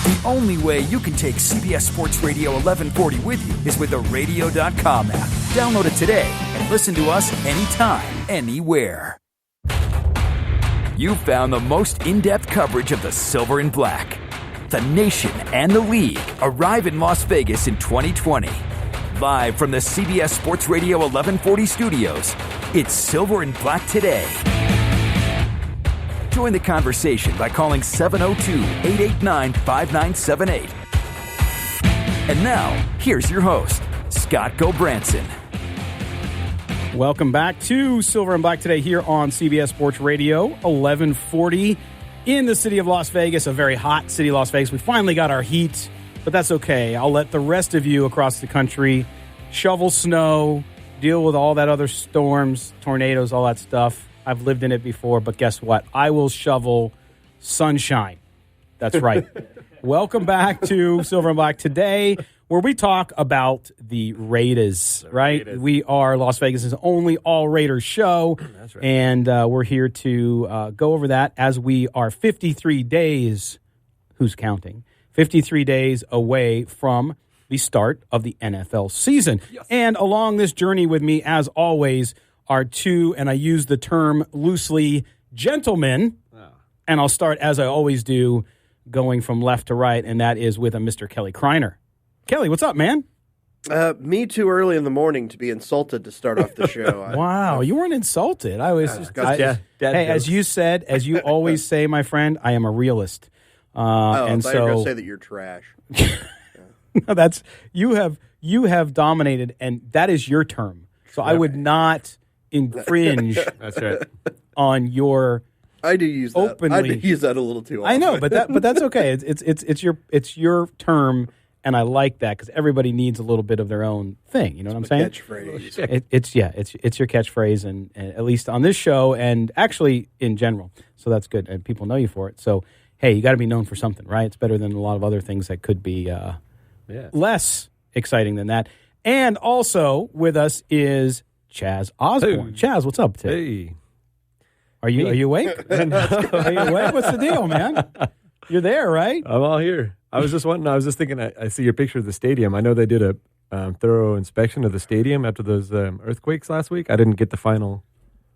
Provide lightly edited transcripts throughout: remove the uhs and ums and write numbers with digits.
The only way you can take CBS Sports Radio 1140 with you is with the Radio.com app. Download it today and listen to us anytime, anywhere. You found the most in-depth coverage of the Silver and Black. The nation and the league arrive in Las Vegas in 2020. Live from the CBS Sports Radio 1140 studios, it's Silver and Black Today. Join the conversation by calling 702-889-5978. And now, here's your host, Scott Gobranson. Welcome back to Silver and Black Today here on CBS Sports Radio 1140 in the city of Las Vegas, a very hot city of Las Vegas. We finally got our heat, but that's okay. I'll let the rest of you across the country shovel snow, deal with all that other storms, tornadoes, all that stuff. I've lived in it before, but guess what? I will shovel sunshine. That's right. Welcome back to Silver and Black Today, where we talk about the Raiders, right? Raiders. We are Las Vegas' only all-Raiders show. That's right. And we're here to go over that as we are 53 days, who's counting, 53 days away from the start of the NFL season. Yes. And along this journey with me, as always, are two, and I use the term loosely, gentlemen. Oh. And I'll start, as I always do, going from left to right, and that is with a Mr. Kelly Kreiner. Kelly, what's up, man? Me too early in the morning to be insulted to start off the show. Wow, you weren't insulted. As you said, as you always say, my friend, I am a realist. And so you were going to say that you're trash. No, that's you have dominated, and that is your term. So I would not infringe. That's right. On your. I do use that. Openly. I do use that a little too often. I know, but that's okay. It's your term. And I like that because everybody needs a little bit of their own thing. You know what I'm saying? Catchphrase. It's your catchphrase, and at least on this show, and actually in general. So that's good, and people know you for it. So hey, you got to be known for something, right? It's better than a lot of other things that could be less exciting than that. And also with us is Chaz Osborne. Hey. Chaz, what's up? Hey, are you awake? Are you awake? What's the deal, man? You're there, right? I'm all here. I was just thinking, I see your picture of the stadium. I know they did a thorough inspection of the stadium after those earthquakes last week. I didn't get the final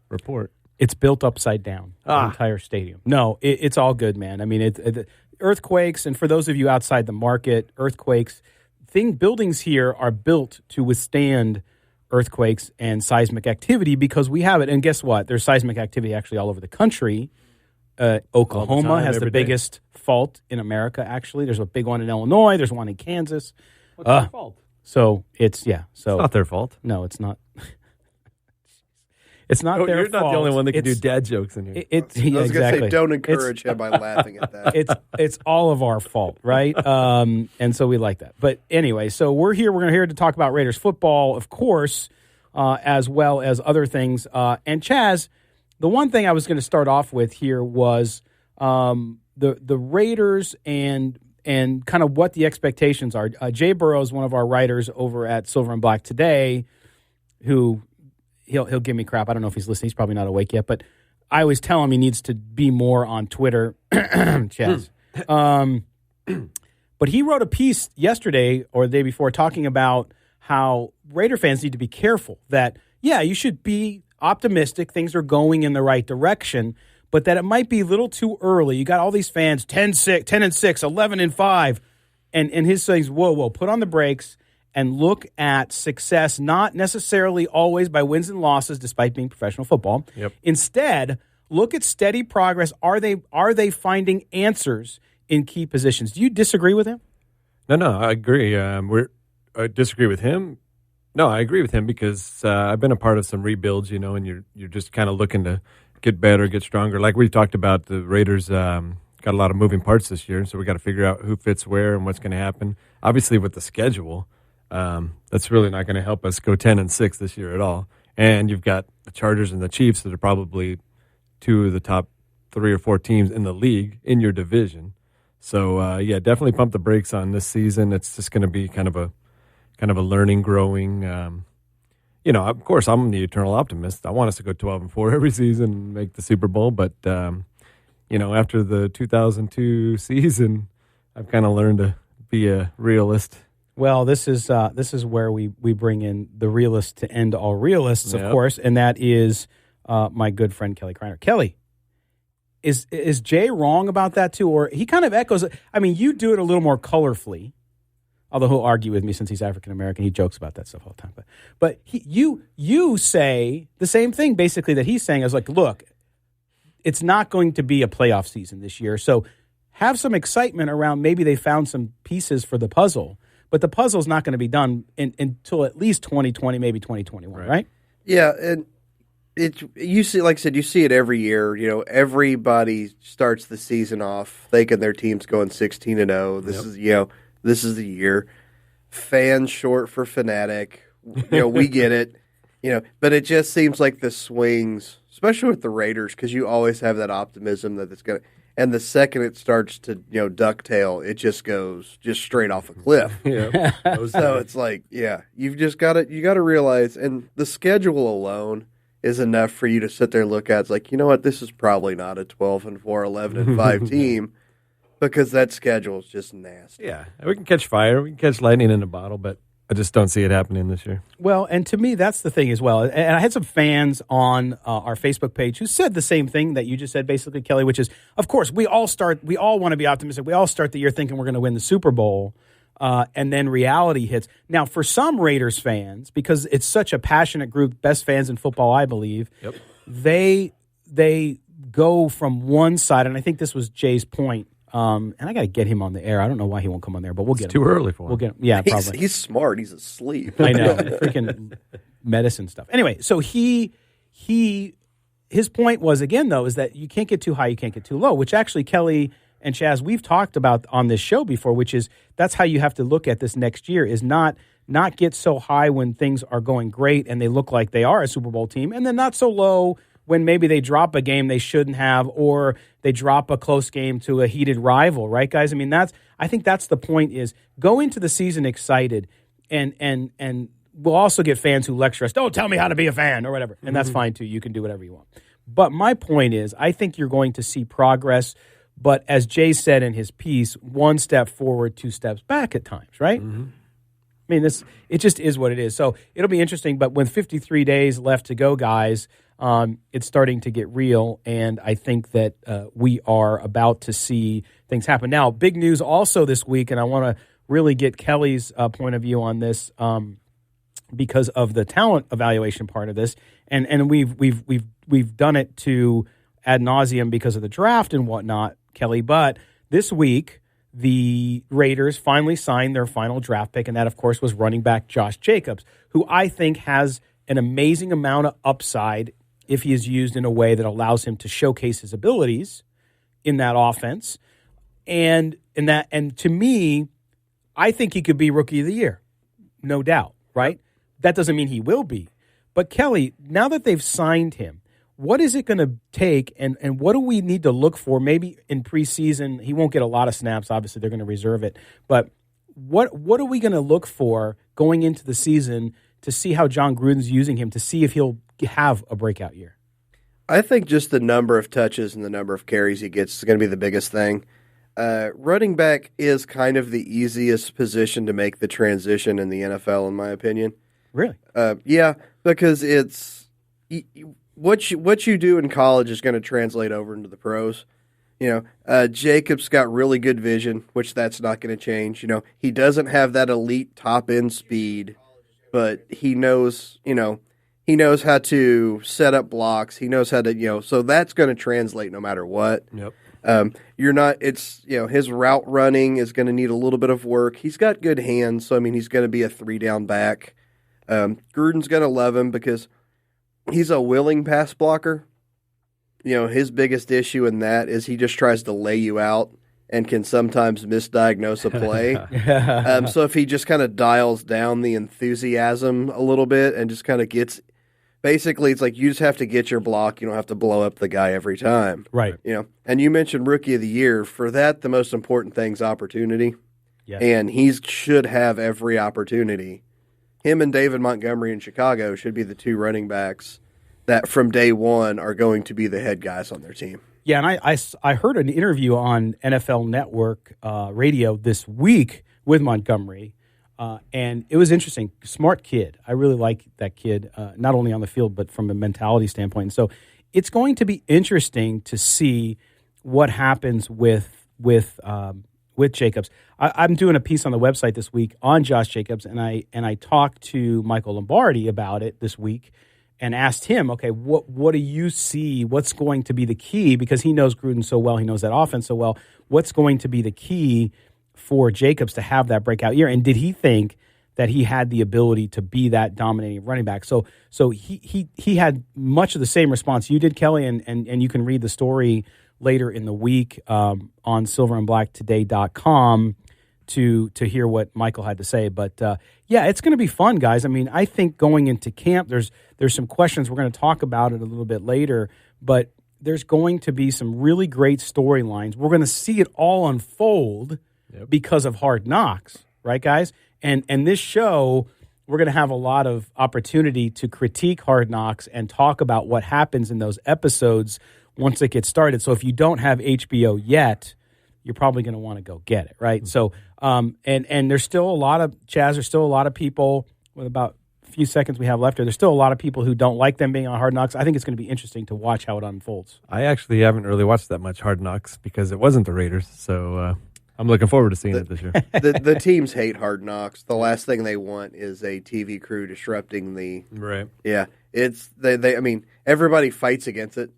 report. It's built upside down, the entire stadium. No, it's all good, man. I mean, earthquakes, and for those of you outside the market, earthquakes, buildings here are built to withstand earthquakes and seismic activity because we have it. And guess what? There's seismic activity actually all over the country. Oklahoma has the biggest fault in America, actually. There's a big one in Illinois. There's one in Kansas. What's their fault? So it's not their fault. No, it's not. It's not their fault. You're not the only one that can do dad jokes in here. I was going to say, don't encourage him by laughing at that. It's all of our fault, right? And so we like that. But anyway, so we're here. We're here to talk about Raiders football, of course, as well as other things. And Chaz, the one thing I was going to start off with here was the Raiders and kind of what the expectations are. Jay Burrows, one of our writers over at Silver and Black Today, who he'll give me crap. I don't know if he's listening. He's probably not awake yet, but I always tell him he needs to be more on Twitter. Chaz. But he wrote a piece yesterday or the day before talking about how Raider fans need to be careful that, you should be optimistic, things are going in the right direction, but that it might be a little too early. You got all these fans, 10-6, 11-5, and his saying, whoa, put on the brakes and look at success, not necessarily always by wins and losses, despite being professional football. Yep. Instead, look at steady progress. Are they finding answers in key positions? Do you disagree with him? No, I agree. I disagree with him. No, I agree with him because I've been a part of some rebuilds, and you're just kind of looking to get better, get stronger. Like we talked about, the Raiders got a lot of moving parts this year, so we got to figure out who fits where and what's going to happen. Obviously, with the schedule, that's really not going to help us go 10-6 this year at all. And you've got the Chargers and the Chiefs that are probably two of the top 3 or 4 teams in the league in your division. So definitely pump the brakes on this season. It's just going to be kind of a learning, growing. Of course, I'm the eternal optimist. I want us to go 12-4 every season and make the Super Bowl. But after the 2002 season, I've kind of learned to be a realist. Well, this is where we bring in the realist to end all realists, of course, and that is my good friend Kelly Kreiner. Kelly, is Jay wrong about that too, or he kind of echoes? I mean, you do it a little more colorfully, although he'll argue with me since he's African American. He jokes about that stuff all the time. But you say the same thing basically that he's saying is like, look, it's not going to be a playoff season this year, so have some excitement around maybe they found some pieces for the puzzle. But the puzzle's not going to be done until at least 2020, maybe 2021, right? Yeah, and you see, like I said, you see it every year. You know, everybody starts the season off thinking their team's going 16-0. This is the year. Fan short for fanatic. You know, we get it. You know, but it just seems like the swings, especially with the Raiders, because you always have that optimism that it's going to. And the second it starts to, ducktail, it just goes straight off a cliff. Yeah. So it's like, you've just got to realize, and the schedule alone is enough for you to sit there and look at. It's like, you know what, this is probably not a 12-4, 11-5 team because that schedule is just nasty. Yeah, we can catch fire, we can catch lightning in a bottle, but I just don't see it happening this year. Well, and to me, that's the thing as well. And I had some fans on our Facebook page who said the same thing that you just said, basically, Kelly, which is, of course, we all want to be optimistic. We all start the year thinking we're going to win the Super Bowl, and then reality hits. Now, for some Raiders fans, because it's such a passionate group, best fans in football, I believe, they go from one side, and I think this was Jay's point. And I got to get him on the air. I don't know why he won't come on there, but we'll get him. It's too early for him. We'll get him. Yeah, probably. He's smart. He's asleep. I know. Freaking medicine stuff. Anyway, so his point was, again, though, is that you can't get too high, you can't get too low, which actually Kelly and Chaz, we've talked about on this show before, which is that's how you have to look at this next year, is not get so high when things are going great and they look like they are a Super Bowl team, and then not so low when maybe they drop a game they shouldn't have, or they drop a close game to a heated rival, right, guys? I mean, I think that's the point, is go into the season excited, and we'll also get fans who lecture us, don't tell me how to be a fan or whatever, and that's fine too. You can do whatever you want. But my point is, I think you're going to see progress, but as Jay said in his piece, one step forward, two steps back at times, right? Mm-hmm. I mean, it just is what it is. So it'll be interesting, but with 53 days left to go, guys, it's starting to get real, and I think that we are about to see things happen. Now, big news also this week, and I want to really get Kelly's point of view on this because of the talent evaluation part of this, and we've done it to ad nauseum because of the draft and whatnot, Kelly. But this week, the Raiders finally signed their final draft pick, and that, of course, was running back Josh Jacobs, who I think has an amazing amount of upside if he is used in a way that allows him to showcase his abilities in that offense. And to me, I think he could be Rookie of the Year, no doubt, right? That doesn't mean he will be. But Kelly, now that they've signed him, what is it going to take, and what do we need to look for? Maybe in preseason, he won't get a lot of snaps. Obviously, they're going to reserve it. But what are we going to look for going into the season to see how John Gruden's using him, to see if he'll have a breakout year? I think just the number of touches and the number of carries he gets is going to be the biggest thing. Running back is kind of the easiest position to make the transition in the NFL, in my opinion. Really? Yeah, because it's what you do in college is going to translate over into the pros. You know, Jacobs got really good vision, which that's not going to change. You know, he doesn't have that elite top end speed, but he knows how to set up blocks. He knows how to, so that's going to translate no matter what. Yep. His route running is going to need a little bit of work. He's got good hands, so I mean, he's going to be a 3-down back. Gruden's going to love him because he's a willing pass blocker. You know, his biggest issue in that is he just tries to lay you out and can sometimes misdiagnose a play. So if he just kind of dials down the enthusiasm a little bit and just kind of gets – basically it's like you just have to get your block. You don't have to blow up the guy every time. Right. You know, and you mentioned Rookie of the Year. For that, the most important thing is opportunity. Yes. And he should have every opportunity. Him and David Montgomery in Chicago should be the two running backs that from day one are going to be the head guys on their team. Yeah, and I heard an interview on NFL Network radio this week with Montgomery, and it was interesting. Smart kid. I really like that kid, not only on the field, but from a mentality standpoint. And so it's going to be interesting to see what happens with Jacobs. I'm doing a piece on the website this week on Josh Jacobs, and I talked to Michael Lombardi about it this week and asked him, okay, what do you see? What's going to be the key? Because he knows Gruden so well, he knows that offense so well. What's going to be the key for Jacobs to have that breakout year? And did he think that he had the ability to be that dominating running back? So he had much of the same response you did, Kelly, and you can read the story later in the week on silverandblacktoday.com to hear what Michael had to say. But yeah, it's going to be fun, guys. I mean, I think going into camp, there's some questions. We're going to talk about it a little bit later, but there's going to be some really great storylines. We're going to see it all unfold because of Hard Knocks, right, guys? And this show, we're going to have a lot of opportunity to critique Hard Knocks and talk about what happens in those episodes once it gets started. So if you don't have HBO yet, you're probably going to want to go get it, right? So, and there's still a lot of, Chaz, there's still a lot of people, with about a few seconds we have left here, there's still a lot of people who don't like them being on Hard Knocks. I think it's going to be interesting to watch how it unfolds. I actually haven't really watched that much Hard Knocks because it wasn't the Raiders, so I'm looking forward to seeing it this year. The teams hate Hard Knocks. The last thing they want is a TV crew disrupting the... Right. Yeah. It's, I mean, everybody fights against it.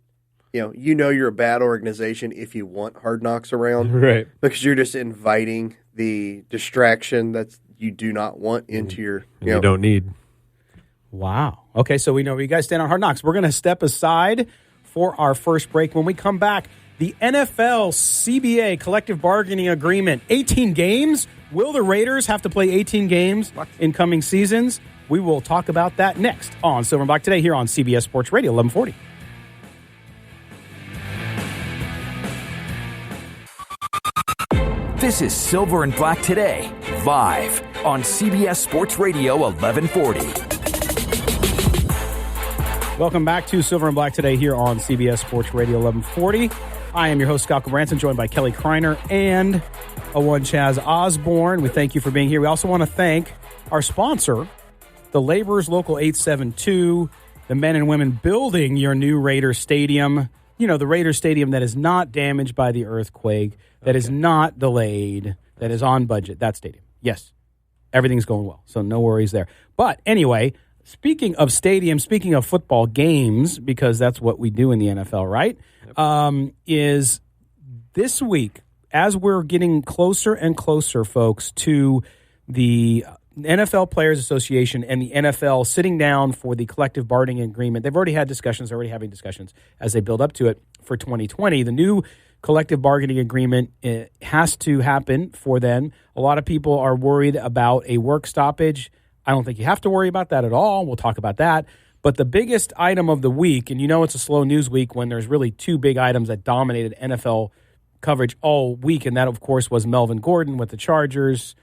You know you're a bad organization if you want Hard Knocks around. Right. Because you're just inviting the distraction that you do not want into your... You don't need. Wow. Okay, so we know where you guys stand on Hard Knocks. We're going to step aside for our first break. When we come back, the NFL CBA collective bargaining agreement, 18 games. Will the Raiders have to play 18 games in coming seasons? We will talk about that next on Silver and Black Today here on CBS Sports Radio 1140. This is Silver and Black Today, live on CBS Sports Radio 1140. Welcome back to Silver and Black Today here on CBS Sports Radio 1140. I am your host, Scott Branson, joined by Kelly Kreiner and one Chaz Osborne. We thank you for being here. We also want to thank our sponsor, the Laborers Local 872, the men and women building your new Raider Stadium. You know, the Raider Stadium that is not damaged by the earthquake, that is not delayed, that is on budget. That stadium. Yes, everything's going well, so no worries there. But anyway, speaking of stadiums, speaking of football games, because that's what we do in the NFL, right? Yep. Is this week, as we're getting closer and closer, folks, to the NFL Players Association and the NFL sitting down for the collective bargaining agreement. They've already had discussions, they're already having discussions as they build up to it for 2020. The new collective bargaining agreement has to happen for then. A lot of people are worried about a work stoppage. I don't think you have to worry about that at all. We'll talk about that. But the biggest item of the week, and you know it's a slow news week when there's really two big items that dominated NFL coverage all week, and that, of course, was Melvin Gordon with the Chargers,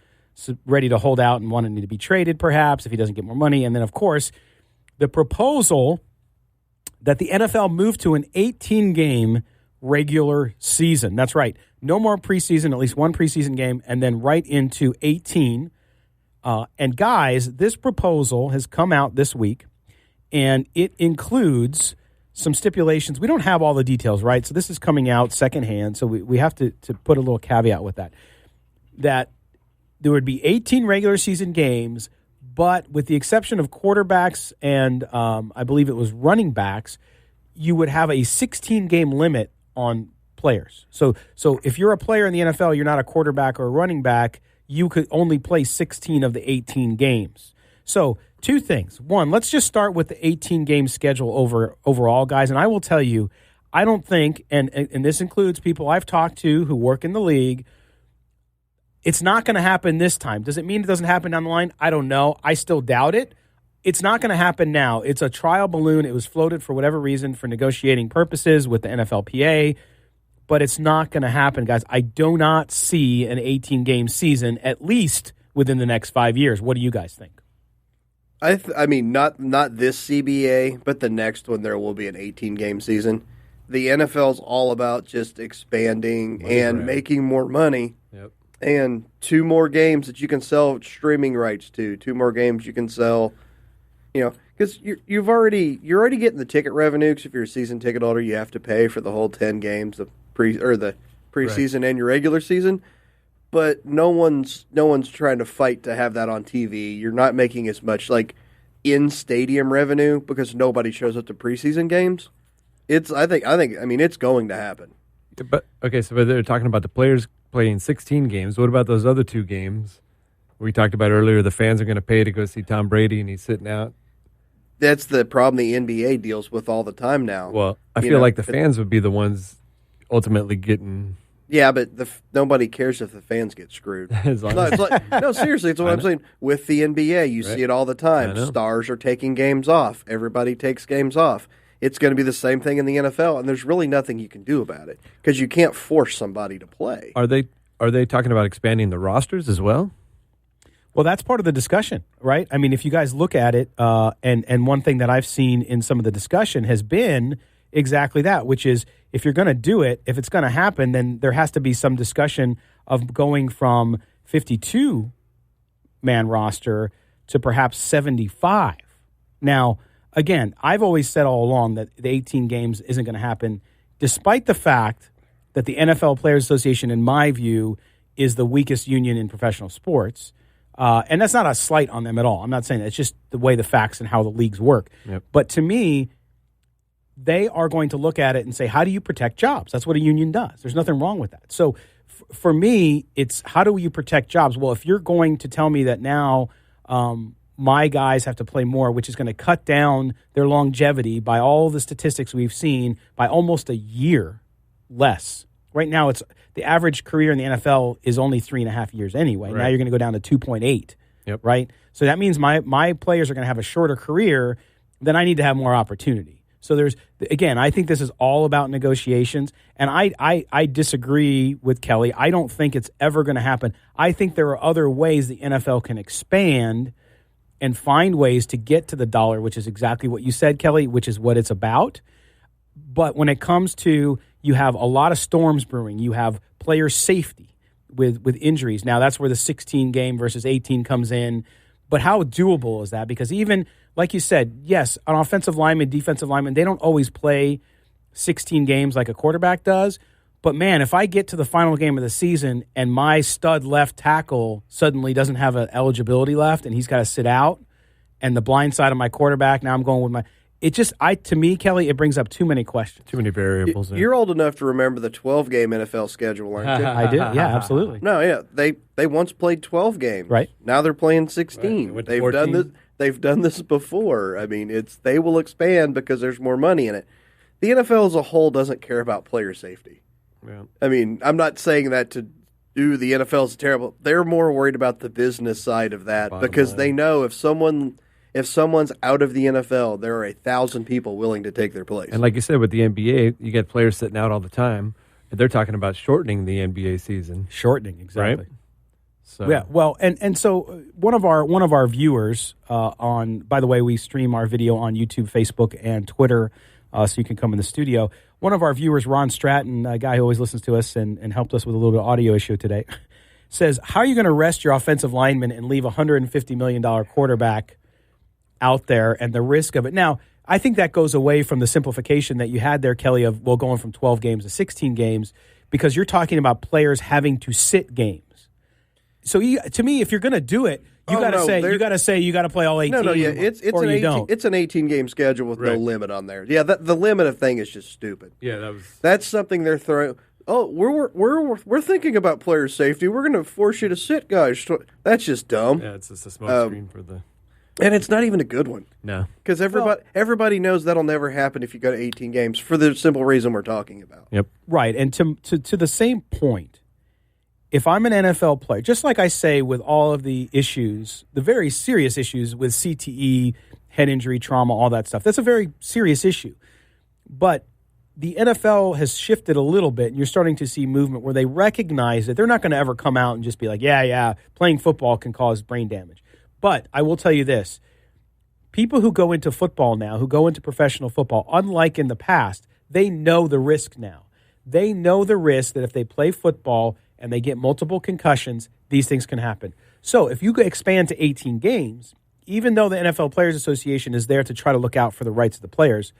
ready to hold out and wanting to be traded, perhaps, if he doesn't get more money. And then, of course, the proposal that the NFL move to an 18-game regular season. That's right. No more preseason, at least one preseason game, and then right into 18. And, guys, this proposal has come out this week, and it includes some stipulations. We don't have all the details, right? So this is coming out secondhand, so we have to put a little caveat with that. That there would be 18 regular season games, but with the exception of quarterbacks and I believe it was running backs, you would have a 16-game limit on players. So if you're a player in the NFL, you're not a quarterback or a running back, you could only play 16 of the 18 games. So two things. One, let's just start with the 18-game schedule overall, guys. And I will tell you, I don't think, and this includes people I've talked to who work in the league, it's not going to happen this time. Does it mean it doesn't happen down the line? I don't know. I still doubt it. It's not going to happen now. It's a trial balloon. It was floated for whatever reason for negotiating purposes with the NFLPA, but it's not going to happen, guys. I do not see an 18-game season, at least within the next 5 years. What do you guys think? I mean, not this CBA, but the next one there will be an 18-game season. the NFL's all about just expanding and making more money. Yep. And 2 more games that you can sell streaming rights to. 2 more games you can sell, because you're already getting the ticket revenue. Because if you're a season ticket holder, you have to pay for the whole 10 games, the preseason and your regular season. But no one's trying to fight to have that on TV. You're not making as much like in stadium revenue because nobody shows up to preseason games. I mean it's going to happen. But they're talking about the players playing 16 games. What about those other 2 games we talked about earlier? The fans are going to pay to go see Tom Brady, and he's sitting out. That's the problem the NBA deals with all the time now. Well, I feel like the fans would be the ones ultimately getting. Yeah, but nobody cares if the fans get screwed. No, seriously, it's what I'm saying. With the NBA, you see it all the time. Stars are taking games off. Everybody takes games off. It's going to be the same thing in the NFL, and there's really nothing you can do about it because you can't force somebody to play. Are they talking about expanding the rosters as well? Well, that's part of the discussion, right? I mean, if you guys look at it, and one thing that I've seen in some of the discussion has been exactly that, which is if you're going to do it, if it's going to happen, then there has to be some discussion of going from 52-man roster to perhaps 75. Now, again, I've always said all along that the 18 games isn't going to happen, despite the fact that the NFL Players Association, in my view, is the weakest union in professional sports. And that's not a slight on them at all. I'm not saying that. It's just the way the facts and how the leagues work. Yep. But to me, they are going to look at it and say, how do you protect jobs? That's what a union does. There's nothing wrong with that. So for me, it's how do you protect jobs? Well, if you're going to tell me that now my guys have to play more, which is going to cut down their longevity by all the statistics we've seen by almost a year less. Right now, it's the average career in the NFL is only 3.5 years anyway. Right. Now you're going to go down to 2.8, right? So that means my players are going to have a shorter career. Then I need to have more opportunity. So again, I think this is all about negotiations, and I disagree with Kelly. I don't think it's ever going to happen. I think there are other ways the NFL can expand and find ways to get to the dollar, which is exactly what you said, Kelly, which is what it's about. But when it comes to, you have a lot of storms brewing. You have player safety with injuries. Now, that's where the 16 game versus 18 comes in. But how doable is that? Because even, like you said, yes, an offensive lineman, defensive lineman, they don't always play 16 games like a quarterback does. But, man, if I get to the final game of the season and my stud left tackle suddenly doesn't have an eligibility left and he's got to sit out, and the blind side of my quarterback, now I'm going with my – it just, to me, Kelly, it brings up too many questions. Too many variables. You're old enough to remember the 12-game NFL schedule, aren't you? I did, yeah, absolutely. No, yeah, they once played 12 games. Right. Now they're playing 16. Right. They've done this before. I mean, they will expand because there's more money in it. The NFL as a whole doesn't care about player safety. Yeah. I mean, I'm not saying that to do the NFL's terrible. They're more worried about the business side of that because they know if someone's out of the NFL, there are 1,000 people willing to take their place. And like you said, with the NBA, you get players sitting out all the time. And they're talking about shortening the NBA season. Shortening, exactly. Right? So. Yeah, well, and so one of our viewers by the way, we stream our video on YouTube, Facebook, and Twitter, so you can come in the studio. One of our viewers, Ron Stratton, a guy who always listens to us and helped us with a little bit of audio issue today, says, how are you going to rest your offensive lineman and leave a $150 million quarterback out there and the risk of it? Now, I think that goes away from the simplification that you had there, Kelly, of going from 12 games to 16 games, because you're talking about players having to sit games. So to me, if you're going to do it, you got to say you got to play all 18. No, yeah, it's an 18-game schedule with no limit on there. Yeah, the limit of thing is just stupid. Yeah, that's something they're throwing. Oh, we're thinking about player safety. We're going to force you to sit, guys. That's just dumb. Yeah, it's just a smoke screen for the. And it's not even a good one. No. Because everybody knows that'll never happen if you go to 18 games for the simple reason we're talking about. Yep. Right. And to the same point, if I'm an NFL player, just like I say with all of the issues, the very serious issues with CTE, head injury, trauma, all that stuff, that's a very serious issue. But the NFL has shifted a little bit, and you're starting to see movement where they recognize that they're not going to ever come out and just be like, yeah, playing football can cause brain damage. But I will tell you this, people who go into football now, who go into professional football, unlike in the past, They know the risk now. They know the risk that if they play football and they get multiple concussions, these things can happen. So if you expand to 18 games, even though the NFL Players Association is there to try to look out for the rights of the players,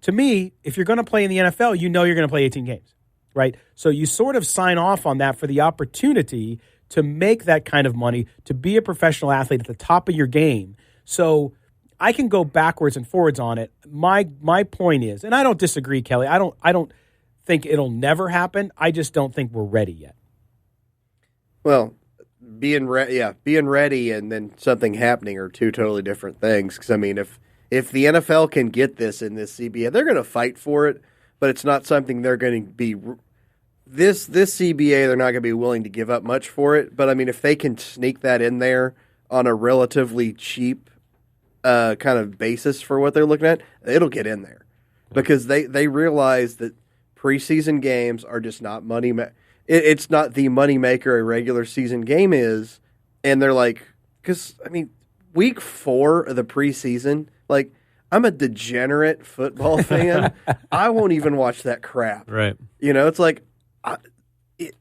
to me, if you're going to play in the NFL, you know you're going to play 18 games, right? So you sort of sign off on that for the opportunity to make that kind of money, to be a professional athlete at the top of your game. So I can go backwards and forwards on it. My point is, and I don't disagree, Kelly, I don't think it'll never happen. I just don't think we're ready yet. Well, being ready and then something happening are two totally different things. Because, I mean, if the NFL can get this in this CBA, they're going to fight for it, but it's not something they're going to be this CBA, they're not going to be willing to give up much for it. But, I mean, if they can sneak that in there on a relatively cheap kind of basis for what they're looking at, it'll get in there. Because they realize that preseason games are just not money. It's not the money maker a regular season game is. And they're like, because, I mean, week 4 of the preseason, like, I'm a degenerate football fan. I won't even watch that crap. Right. You know, it's like,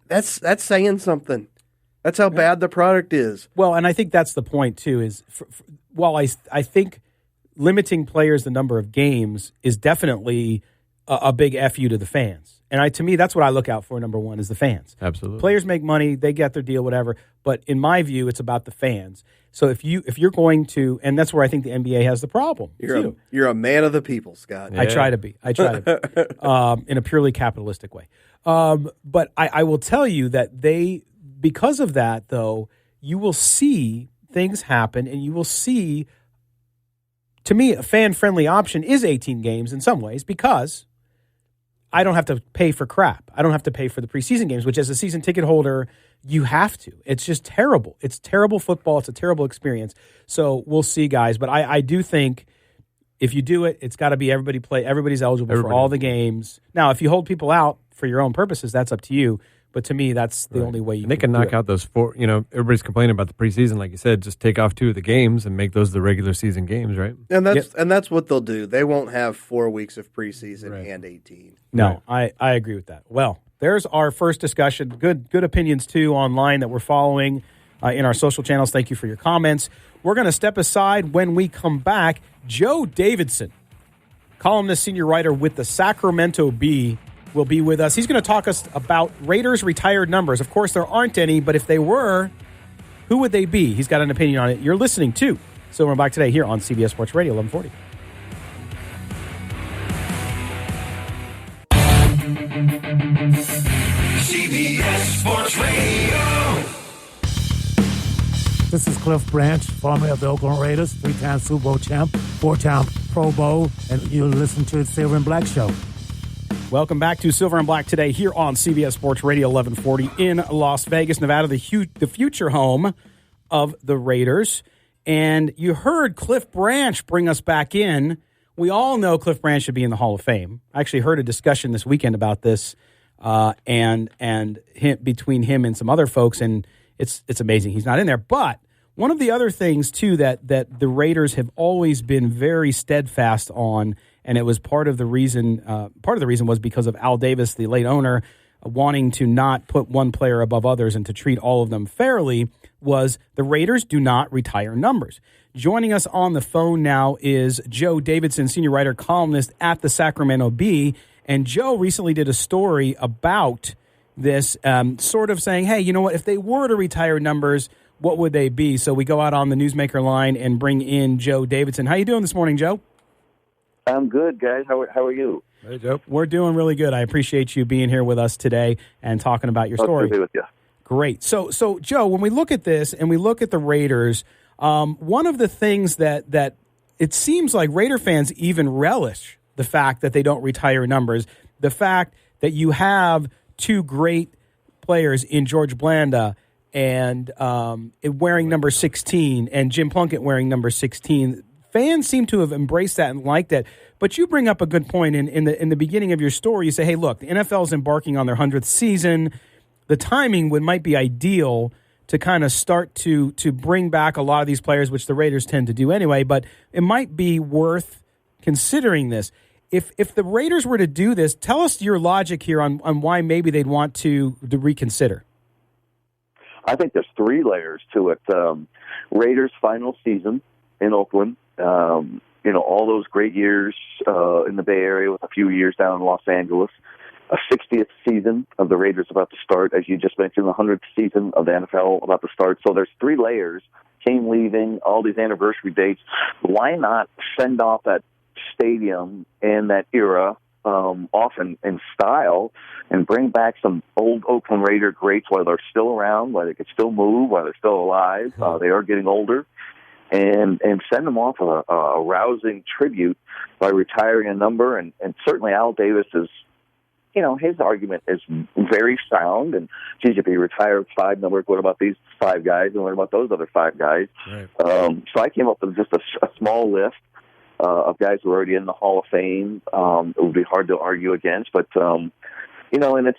that's saying something. That's how bad the product is. Well, and I think that's the point, too, is while I think limiting players the number of games is definitely a big FU to the fans. And to me, that's what I look out for, number one, is the fans. Absolutely. Players make money, they get their deal, whatever. But in my view, it's about the fans. So if you're going to, and that's where I think the NBA has the problem. You're a man of the people, Scott. Yeah. I try to be. In a purely capitalistic way. But I will tell you that because of that, though, you will see things happen, and you will see, to me, a fan-friendly option is 18 games in some ways, because I don't have to pay for crap. I don't have to pay for the preseason games, which as a season ticket holder, you have to. It's just terrible. It's terrible football. It's a terrible experience. So we'll see, guys. But I do think if you do it, it's got to be everybody's eligible for all the games. Now, if you hold people out for your own purposes, that's up to you. But to me, that's the only way you can. They can knock out those 4. You know, everybody's complaining about the preseason, like you said. Just take off 2 of the games and make those the regular season games, right? And that's what they'll do. They won't have 4 weeks of preseason and 18. No, I agree with that. Well, there's our first discussion. Good opinions too online that we're following in our social channels. Thank you for your comments. We're going to step aside. When we come back, Joe Davidson, columnist, senior writer with the Sacramento Bee, will be with us. He's going to talk us about Raiders' retired numbers. Of course, there aren't any, but if they were, who would they be? He's got an opinion on it. You're listening to Silver and Black today here on CBS Sports Radio 1140. CBS Sports Radio. This is Cliff Branch, former of the Oakland Raiders, 3-time Super Bowl champ, 4-time Pro Bowl, and you listen to the Silver and Black Show. Welcome back to Silver and Black today here on CBS Sports Radio 1140 in Las Vegas, Nevada, the future home of the Raiders. And you heard Cliff Branch bring us back in. We all know Cliff Branch should be in the Hall of Fame. I actually heard a discussion this weekend about this and between him and some other folks, and it's amazing he's not in there. But one of the other things, too, that the Raiders have always been very steadfast on, and it was part of the reason was because of Al Davis, the late owner, wanting to not put one player above others and to treat all of them fairly, was the Raiders do not retire numbers. Joining us on the phone now is Joe Davidson, senior writer, columnist at the Sacramento Bee. And Joe recently did a story about this, sort of saying, hey, you know what, if they were to retire numbers, what would they be? So we go out on the newsmaker line and bring in Joe Davidson. How you doing this morning, Joe? I'm good, guys. How are you? Hey, Joe. We're doing really good. I appreciate you being here with us today and talking about your story. Good to be with you. Great. So, Joe, when we look at this and we look at the Raiders, one of the things that it seems like Raider fans even relish the fact that they don't retire numbers, the fact that you have 2 great players in George Blanda and wearing number 16 and Jim Plunkett wearing number 16. Fans seem to have embraced that and liked that. But you bring up a good point in the beginning of your story. You say, hey, look, the NFL is embarking on their 100th season. The timing might be ideal to kind of start to bring back a lot of these players, which the Raiders tend to do anyway. But it might be worth considering this. If the Raiders were to do this, tell us your logic here on why maybe they'd want to reconsider. I think there's three layers to it. Raiders' final season in Oakland, all those great years in the Bay Area with a few years down in Los Angeles, a 60th season of the Raiders about to start, as you just mentioned, the 100th season of the NFL about to start. So there's three layers, team leaving, all these anniversary dates. Why not send off that stadium and that era off in style and bring back some old Oakland Raider greats while they're still around, while they can still move, while they're still alive. They are getting older. And send them off a rousing tribute by retiring a number. And certainly Al Davis is, his argument is very sound. And, geez, if he retired 5 numbers, what about these 5 guys? And what about those other 5 guys? Right. So I came up with just a small list of guys who are already in the Hall of Fame. It would be hard to argue against. But, and it's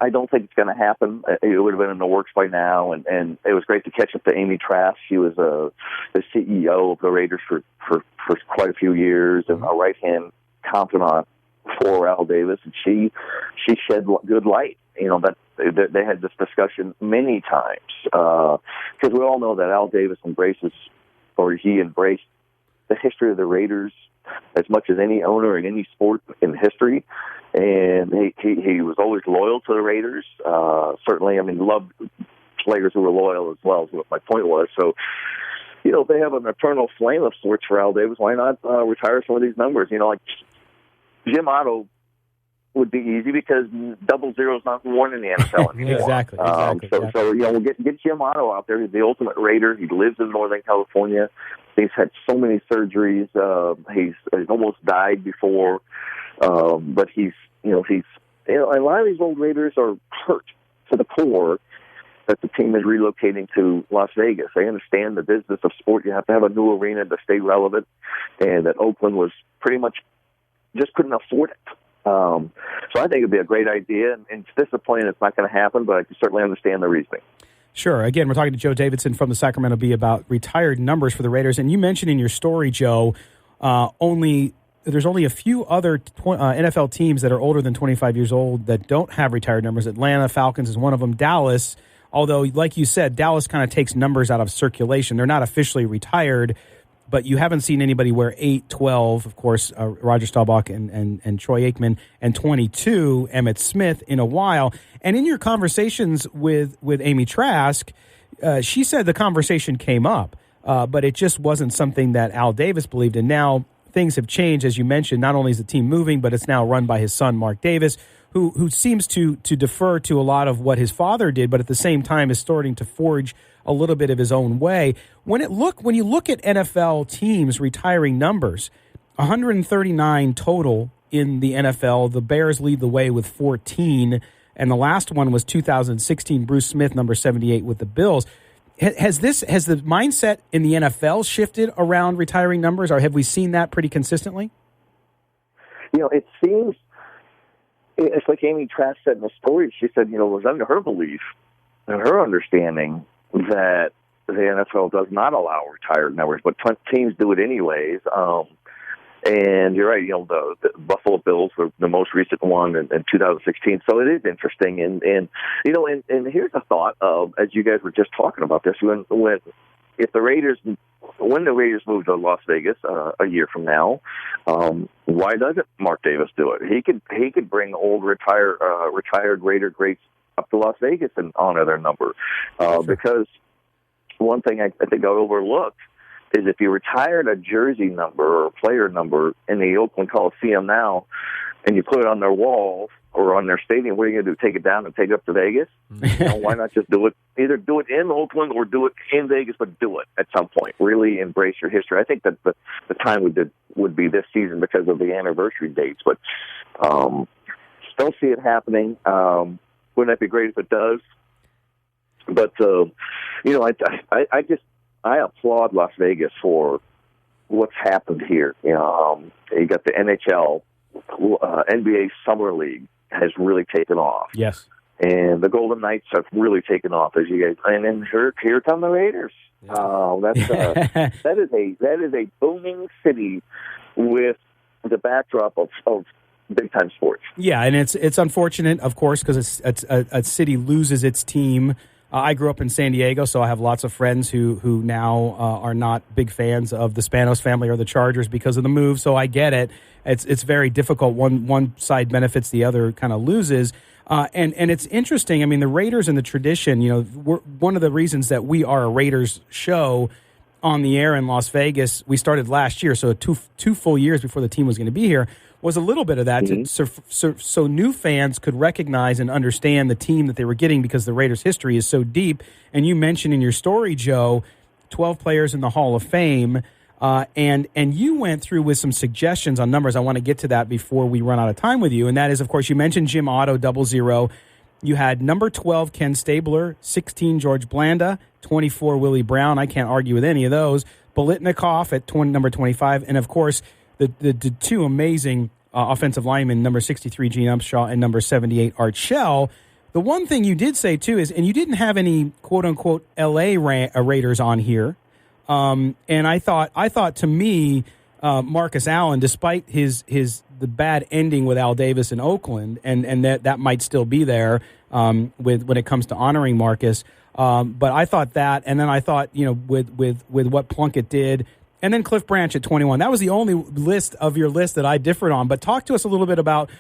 I don't think it's going to happen. It would have been in the works by now. And it was great to catch up to Amy Trask. She was the CEO of the Raiders for quite a few years and a right-hand confidant for Al Davis. And she shed good light. That they had this discussion many times. Because we all know that Al Davis embraced the history of the Raiders as much as any owner in any sport in history. And he was always loyal to the Raiders. Certainly, loved players who were loyal as well, is what my point was. So, if they have an eternal flame of sorts for Al Davis, why not retire some of these numbers? Like Jim Otto would be easy because 00 is not worn in the NFL anymore. Exactly. So we'll get Jim Otto out there. He's the ultimate Raider. He lives in Northern California. He's had so many surgeries. He's almost died before. But he's a lot of these old Raiders are hurt to the core that the team is relocating to Las Vegas. They understand the business of sport. You have to have a new arena to stay relevant, and that Oakland was pretty much just couldn't afford it. So I think it'd be a great idea, and it's disappointing it's not going to happen, but I can certainly understand the reasoning. Sure. Again, we're talking to Joe Davidson from the Sacramento Bee about retired numbers for the Raiders, and you mentioned in your story, Joe, there's only a few other NFL teams that are older than 25 years old that don't have retired numbers. Atlanta Falcons is one of them. Dallas, although, like you said, Dallas kind of takes numbers out of circulation. They're not officially retired, but you haven't seen anybody wear 8, 12, of course, Roger Staubach and Troy Aikman, and 22, Emmitt Smith, in a while. And in your conversations with Amy Trask, she said the conversation came up, but it just wasn't something that Al Davis believed in. Now, things have changed, as you mentioned. Not only is the team moving, but it's now run by his son, Mark Davis, who seems to defer to a lot of what his father did, but at the same time is starting to forge a little bit of his own way. When you look at NFL teams retiring numbers, 139 total in the NFL. The Bears lead the way with 14, and the last one was 2016, Bruce Smith, number 78 with the Bills. Has the mindset in the NFL shifted around retiring numbers, or have we seen that pretty consistently? It seems it's like Amy Trask said in the story. She said, it was under her belief and her understanding that the NFL does not allow retired numbers, but teams do it anyways. And you're right, the Buffalo Bills were the most recent one in 2016. So it is interesting. And here's a thought of, as you guys were just talking about this, when the Raiders move to Las Vegas a year from now, why doesn't Mark Davis do it? He could bring old retired Raider greats up to Las Vegas and honor their number. Because one thing I think I overlooked is if you retired a jersey number or a player number in the Oakland Coliseum now and you put it on their walls or on their stadium, what are you going to do, take it down and take it up to Vegas? Why not just do it? Either do it in Oakland or do it in Vegas, but do it at some point. Really embrace your history. I think that the time would be this season because of the anniversary dates, but still see it happening. Wouldn't that be great if it does? But, I applaud Las Vegas for what's happened here. You got the NHL, NBA Summer League has really taken off. Yes. And the Golden Knights have really taken off, as you guys. And then here come the Raiders. Yeah. That is a booming city with the backdrop of big-time sports. Yeah, and it's unfortunate, of course, because a city loses its team. I grew up in San Diego, so I have lots of friends who now are not big fans of the Spanos family or the Chargers because of the move. So I get it. It's very difficult. One side benefits, the other kind of loses. And it's interesting. I mean, the Raiders and the tradition. One of the reasons that we are a Raiders show on the air in Las Vegas. We started last year, so two full years before the team was going to be here. Was a little bit of that so new fans could recognize and understand the team that they were getting because the Raiders' history is so deep. And you mentioned in your story, Joe, 12 players in the Hall of Fame, and you went through with some suggestions on numbers. I want to get to that before we run out of time with you. And that is, of course, you mentioned Jim Otto, 00. You had number 12, Ken Stabler, 16, George Blanda, 24, Willie Brown. I can't argue with any of those. Bolitnikoff at number 25, and, of course, the two amazing offensive linemen, number 63, Gene Upshaw, and number 78, Art Shell. The one thing you did say, too, is, and you didn't have any quote-unquote L.A. Raiders on here, and I thought to me, Marcus Allen, despite the bad ending with Al Davis in Oakland, and that might still be there when it comes to honoring Marcus, but I thought that, and then I thought, with what Plunkett did, and then Cliff Branch at 21. That was the only list of your list that I differed on. But talk to us a little bit about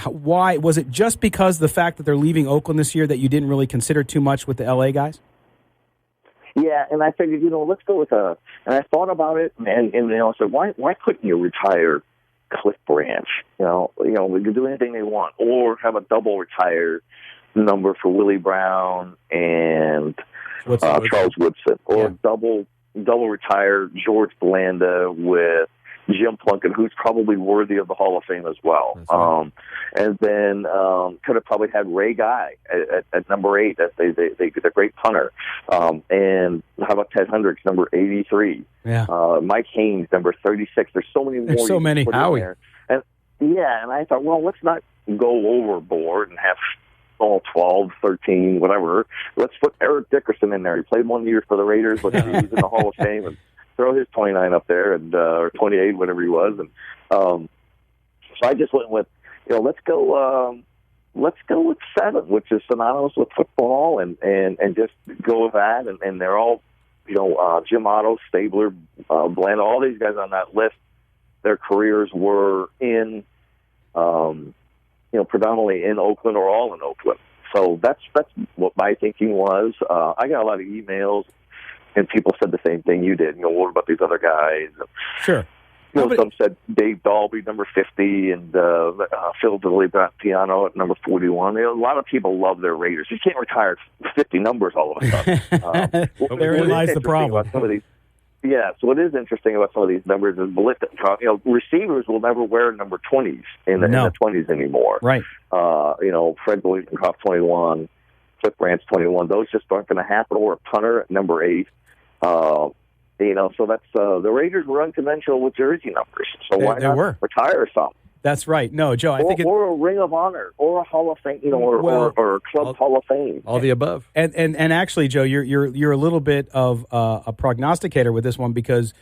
why. Was it just because the fact that they're leaving Oakland this year that you didn't really consider too much with the L.A. guys? Yeah, and I figured, let's go with and I thought about it, and I said, why couldn't you retire Cliff Branch? We could do anything they want, or have a double retire number for Willie Brown and Charles Woodson, or double retire George Blanda with Jim Plunkett, who's probably worthy of the Hall of Fame as well. Right. And then could have probably had Ray Guy at number 8. They're great punter. And how about Ted Hendricks, number 83? Yeah. Mike Haynes, number 36. There's so many more. There's so many. Howie. And I thought, well, let's not go overboard and have 12, 13, whatever. Let's put Eric Dickerson in there. He played 1 year for the Raiders, but he's in the Hall of Fame, and throw his 29 up there, and or 28, whatever he was. And so I just went with, let's go with 7, which is synonymous with football, and just go with that. And they're all, Jim Otto, Stabler, Blanda, all these guys on that list. Their careers were in, predominantly in Oakland or all in Oakland. So that's what my thinking was. I got a lot of emails, and people said the same thing you did. What about these other guys? Sure. Some said Dave Dalby, number 50, and Phil Piano at number 41. A lot of people love their Raiders. You can't retire 50 numbers all of a sudden. Therein lies the problem. So what is interesting about some of these numbers is receivers will never wear number 20s in the 20s anymore. Right. Fred Bolitnikoff, 21, Cliff Branch, 21. Those just aren't going to happen. Or a punter at number 8. So that's the Raiders were unconventional with jersey numbers. So why not retire some? That's right. No, Joe, I think or a Ring of Honor, or a Hall of Fame, or a Club Hall of Fame. All the above. And actually, Joe, you're a little bit of a prognosticator with this one, because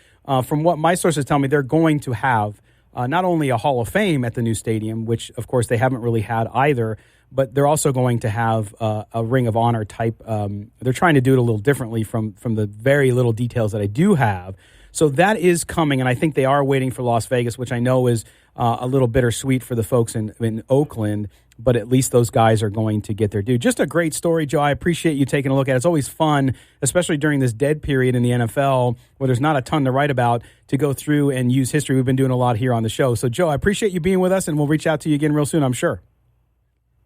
from what my sources tell me, they're going to have not only a Hall of Fame at the new stadium, which of course they haven't really had either, but they're also going to have a Ring of Honor type. They're trying to do it a little differently from the very little details that I do have. So that is coming, and I think they are waiting for Las Vegas, which I know is a little bittersweet for the folks in Oakland, but at least those guys are going to get their due. Just a great story, Joe. I appreciate you taking a look at it. It's always fun, especially during this dead period in the NFL where there's not a ton to write about, to go through and use history. We've been doing a lot here on the show. So, Joe, I appreciate you being with us, and we'll reach out to you again real soon, I'm sure.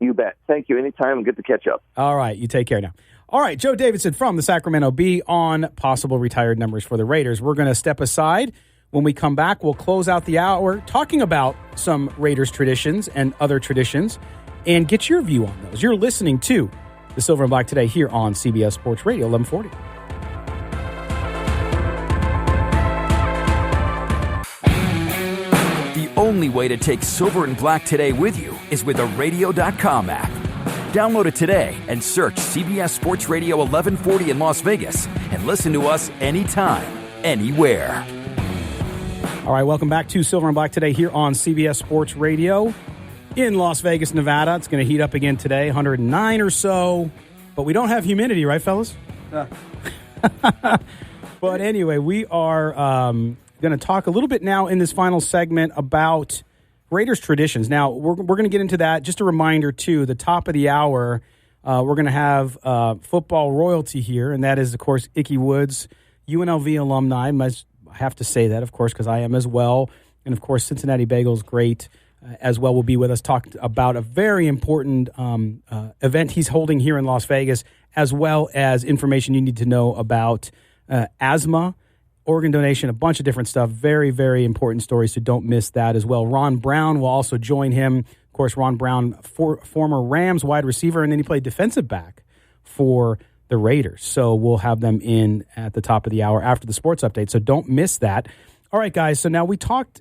You bet. Thank you. Anytime. Good to catch up. All right. You take care now. All right. Joe Davidson from the Sacramento Bee on possible retired numbers for the Raiders. We're going to step aside. When we come back, we'll close out the hour talking about some Raiders traditions and other traditions and get your view on those. You're listening to the Silver and Black today here on CBS Sports Radio 1140. The only way to take Silver and Black today with you is with the radio.com app. Download it today and search CBS Sports Radio 1140 in Las Vegas and listen to us anytime, anywhere. All right, welcome back to Silver and Black today here on CBS Sports Radio in Las Vegas, Nevada. It's going to heat up again today, 109 or so. But we don't have humidity, right, fellas? But anyway, we are going to talk a little bit now in this final segment about Raiders traditions. Now, we're going to get into that. Just a reminder, too, the top of the hour, we're going to have football royalty here, and that is, of course, Ickey Woods, UNLV alumni. I have to say that, of course, because I am as well. And, of course, Cincinnati Bengals, great as well, will be with us, talk about a very important event he's holding here in Las Vegas, as well as information you need to know about asthma, organ donation, a bunch of different stuff. Very, very important stories, so don't miss that as well. Ron Brown will also join him. Of course, Ron Brown, former Rams wide receiver, and then he played defensive back for the Raiders. So we'll have them in at the top of the hour after the sports update, so don't miss that. All right, guys, so now we talked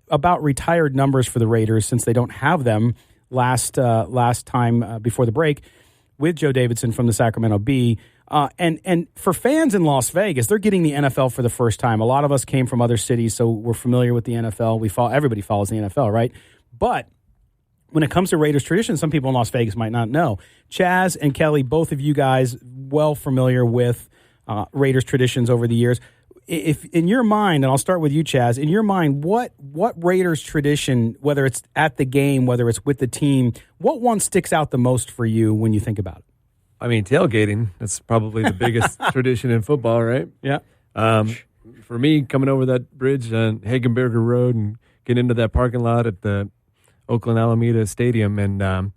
about retired numbers for the Raiders since they don't have them last time before the break with Joe Davidson from the Sacramento Bee. And for fans in Las Vegas, they're getting the NFL for the first time. A lot of us came from other cities, so we're familiar with the NFL. Everybody follows the NFL, right? But when it comes to Raiders tradition, some people in Las Vegas might not know. Chaz and Kelly, both of you guys well familiar with Raiders traditions over the years. If in your mind, and I'll start with you, Chaz, in your mind, what Raiders tradition, whether it's at the game, whether it's with the team, what one sticks out the most for you when you think about it? I mean, tailgating, that's probably the biggest tradition in football, right? Yeah. For me, coming over that bridge on Hagenberger Road and getting into that parking lot at the Oakland Alameda Stadium, and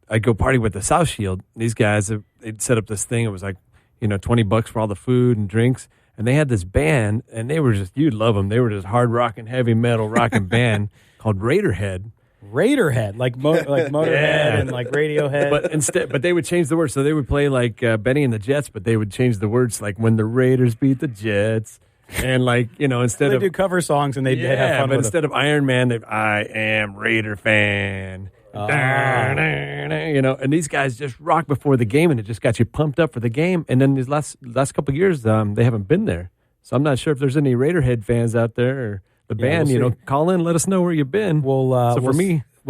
I'd go party with the South Shield. These guys, they'd set up this thing. It was like, $20 for all the food and drinks. And they had this band, and they were just, you'd love them. They were just hard rocking, heavy metal rocking band called Raiderhead. Raiderhead, like Motorhead Yeah. and like Radiohead. But they would change the words. So they would play like Benny and the Jets, but they would change the words like when the Raiders beat the Jets. And instead they of do cover songs and they have fun but with instead of Iron Man, I am Raider fan. And these guys just rock before the game, and it just got you pumped up for the game. And then these last couple of years, they haven't been there. So I'm not sure if there's any Raiderhead fans out there or the band. We'll call in, let us know where you've been. We'll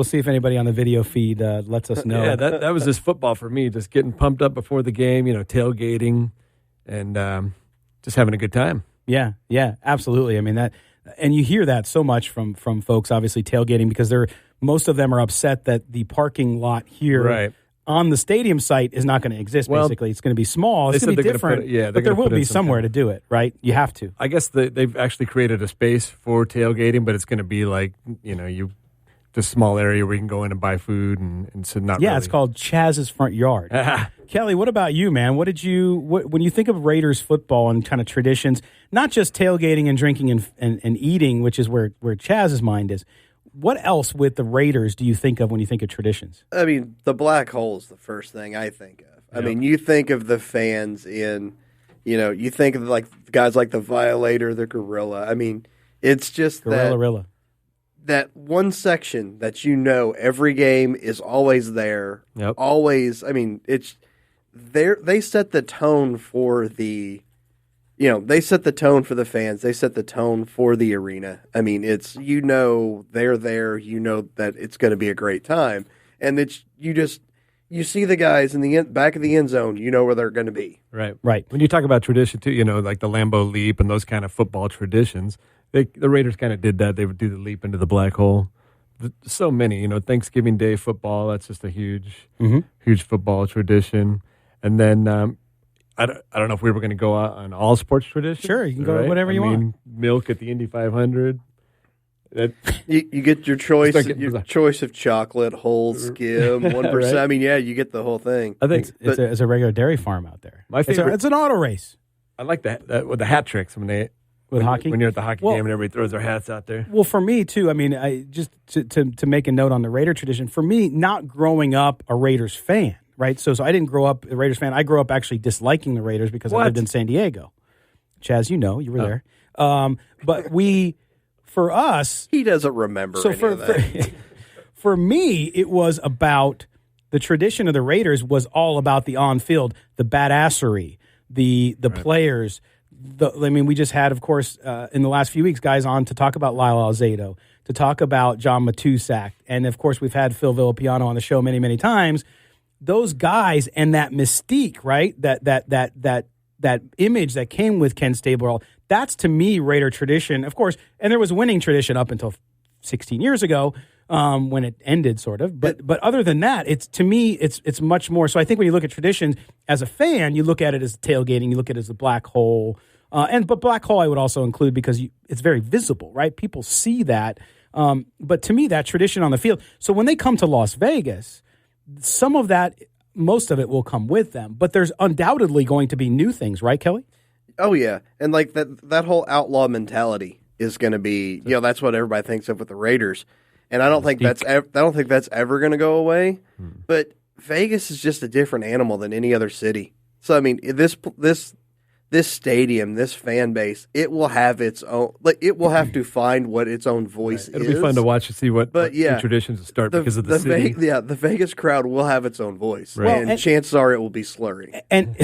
see if anybody on the video feed lets us know. Yeah, that was just football for me, just getting pumped up before the game, tailgating, and just having a good time. Yeah, absolutely. I mean that, and you hear that so much from folks, obviously tailgating, because most of them are upset that the parking lot here on the stadium site is not going to exist. Well, basically, it's going to be small. It's going to be different. But there will be somewhere to do it, right? You have to. I guess they've actually created a space for tailgating, but it's going to be like just small area where you can go in and buy food and so not. Yeah, really. It's called Chaz's Front Yard. Kelly, what about you, man? When you think of Raiders football and kind of traditions, not just tailgating and drinking and eating, which is where Chaz's mind is, what else with the Raiders do you think of when you think of traditions? I mean, the black hole is the first thing I think of. I mean, you think of the fans you think of like guys like the Violator, the Gorilla. I mean, it's just Gorilla. That one section that every game is always there. Yep. Always. I mean, it's they set the tone for the they set the tone for the fans. They set the tone for the arena. I mean, it's they're there. That it's going to be a great time, and it's you see the guys in the back of the end zone. You know where they're going to be. Right. When you talk about tradition too, like the Lambeau Leap and those kind of football traditions, the Raiders kind of did that. They would do the leap into the black hole. So many, Thanksgiving Day football. That's just a huge football tradition. And then I don't know if we were going to go out on all sports traditions. Sure, you can go whatever you want. Milk at the Indy 500. You get your choice. Your choice of chocolate, whole skim, 1%. Right? I mean, you get the whole thing. I think it's a regular dairy farm out there. My favorite. It's an auto race. I like that with the hat tricks when hockey. When you're at the hockey game and everybody throws their hats out there. Well, for me too. I mean, I just to make a note on the Raider tradition. For me, not growing up a Raiders fan, right? So I didn't grow up a Raiders fan. I grew up actually disliking the Raiders because I lived in San Diego. Chaz, you were there. But for us, he doesn't remember. So for me, it was about the tradition of the Raiders was all about the on-field, the badassery, the players, we just had, of course, in the last few weeks, guys on to talk about Lyle Alzado, to talk about John Matusak, and of course, we've had Phil Villapiano on the show many, many times. Those guys and that mystique, right? That image that came with Ken Stabler, that's to me Raider tradition, of course. And there was winning tradition up until 16 years ago when it ended, sort of. But other than that, it's much more. So I think when you look at traditions as a fan, you look at it as tailgating, you look at it as the black hole. But black hole I would also include because it's very visible, right? People see that. But to me, that tradition on the field. So when they come to Las Vegas, some of that, most of it will come with them. But there's undoubtedly going to be new things, right, Kelly? Oh, yeah. And like that whole outlaw mentality is going to be, that's what everybody thinks of with the Raiders. And I don't think that's ever going to go away. But Vegas is just a different animal than any other city. So I mean, this stadium, this fan base, it will have its own. Like it will have to find what its own voice is. It'll be fun to watch and see what new traditions start because of the city. The Vegas crowd will have its own voice, right. And chances are it will be slurry. And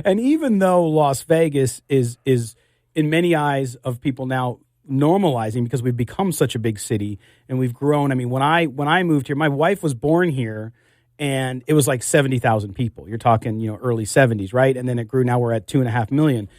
and even though Las Vegas is in many eyes of people now normalizing because we've become such a big city and we've grown. I mean, when I moved here, my wife was born here. And it was like 70,000 people. You're talking, early 70s, right? And then it grew. Now we're at 2.5 million.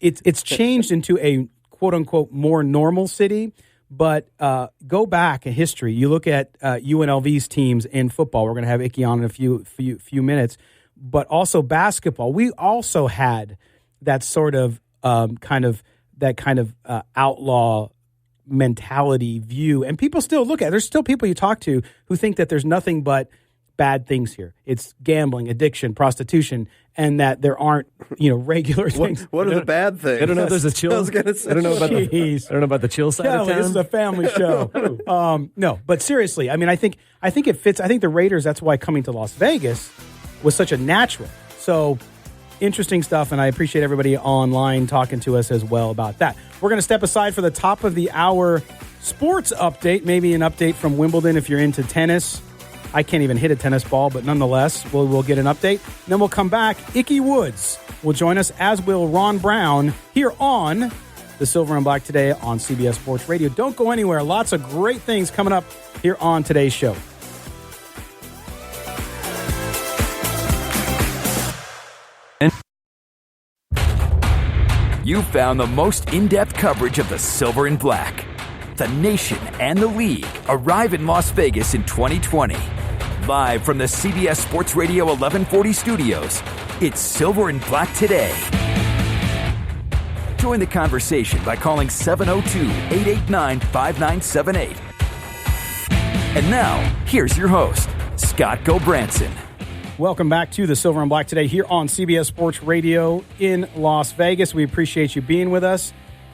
It's changed into a quote unquote more normal city. But go back in history. You look at UNLV's teams in football. We're going to have Ickey on in a few minutes. But also basketball. We also had that sort of outlaw mentality view. And people still look at it. There's still people you talk to who think that there's nothing but bad things here. It's gambling, addiction, prostitution, and that there aren't, regular things. What are the bad things? I don't know if there's a chill. I was gonna say. I don't know about the chill side of town. This is a family show. No, but seriously, I mean, I think it fits. I think the Raiders, that's why coming to Las Vegas was such a natural. So interesting stuff, and I appreciate everybody online talking to us as well about that. We're going to step aside for the top of the hour sports update, maybe an update from Wimbledon if you're into tennis. I can't even hit a tennis ball, but nonetheless, we'll get an update. And then we'll come back. Ickey Woods will join us, as will Ron Brown, here on the Silver and Black Today on CBS Sports Radio. Don't go anywhere. Lots of great things coming up here on today's show. You found the most in-depth coverage of the Silver and Black. The nation and the league arrive in Las Vegas in 2020. Live from the CBS Sports Radio 1140 studios, it's Silver and Black Today. Join the conversation by calling 702-889-5978. And now, here's your host, Scott Gobranson. Welcome back to the Silver and Black Today here on CBS Sports Radio in Las Vegas. We appreciate you being with us.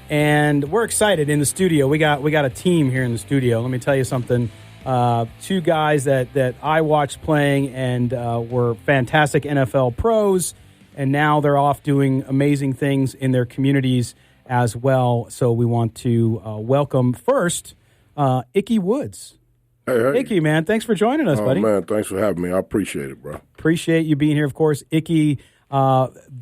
And we're excited in the studio. We got a team here in the studio. Let me tell you something. Two guys that I watched playing and were fantastic NFL pros, and now they're off doing amazing things in their communities as well. So we want to welcome first Ickey Woods. Hey. Ickey, man, thanks for joining us, buddy. Man, thanks for having me. I appreciate it, bro. Appreciate you being here. Of course, Ickey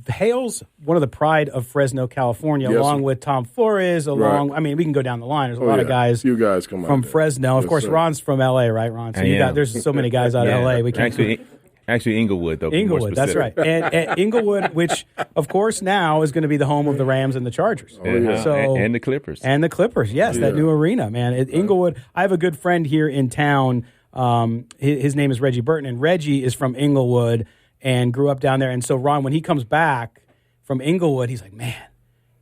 hails one of the pride of Fresno, California, along with Tom Flores. I mean, we can go down the line. There's a lot of guys. You guys come from out Fresno. Of course, sir. Ron's from L.A., right, Ron? So there's so many guys out of L.A. We can't. Actually, Inglewood, though. Inglewood, that's right. And Inglewood, which, of course, now is going to be the home of the Rams and the Chargers. And the Clippers. And the Clippers, yes, that new arena, man. Inglewood, I have a good friend here in town. His name is Reggie Burton, and Reggie is from Inglewood and grew up down there. And so, Ron, when he comes back from Inglewood, he's like, man,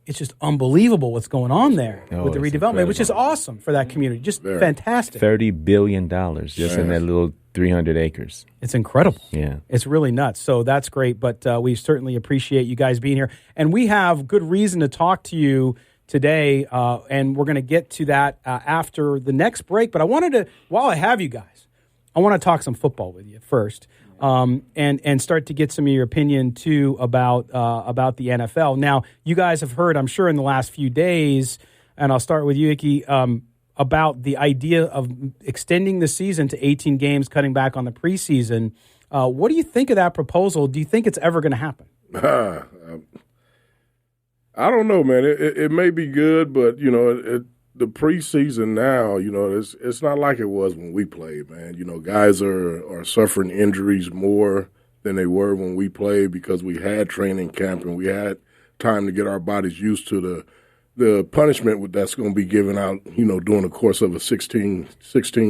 it's just unbelievable what's going on there with the redevelopment, incredible. Which is awesome for that community. Just fantastic. $30 billion just in that little 300 acres. It's incredible. Yeah. It's really nuts. So that's great. But we certainly appreciate you guys being here. And we have good reason to talk to you today. And we're going to get to that after the next break. But I wanted to, while I have you guys, I want to talk some football with you first. And start to get some of your opinion, too, about the NFL. Now, you guys have heard, I'm sure, in the last few days, and I'll start with you, Ickey, about the idea of extending the season to 18 games, cutting back on the preseason. What do you think of that proposal? Do you think it's ever going to happen? I don't know, man. It may be good, but the preseason now, it's not like it was when we played, man. Guys are suffering injuries more than they were when we played because we had training camp and we had time to get our bodies used to the punishment that's going to be given out, during the course of a 16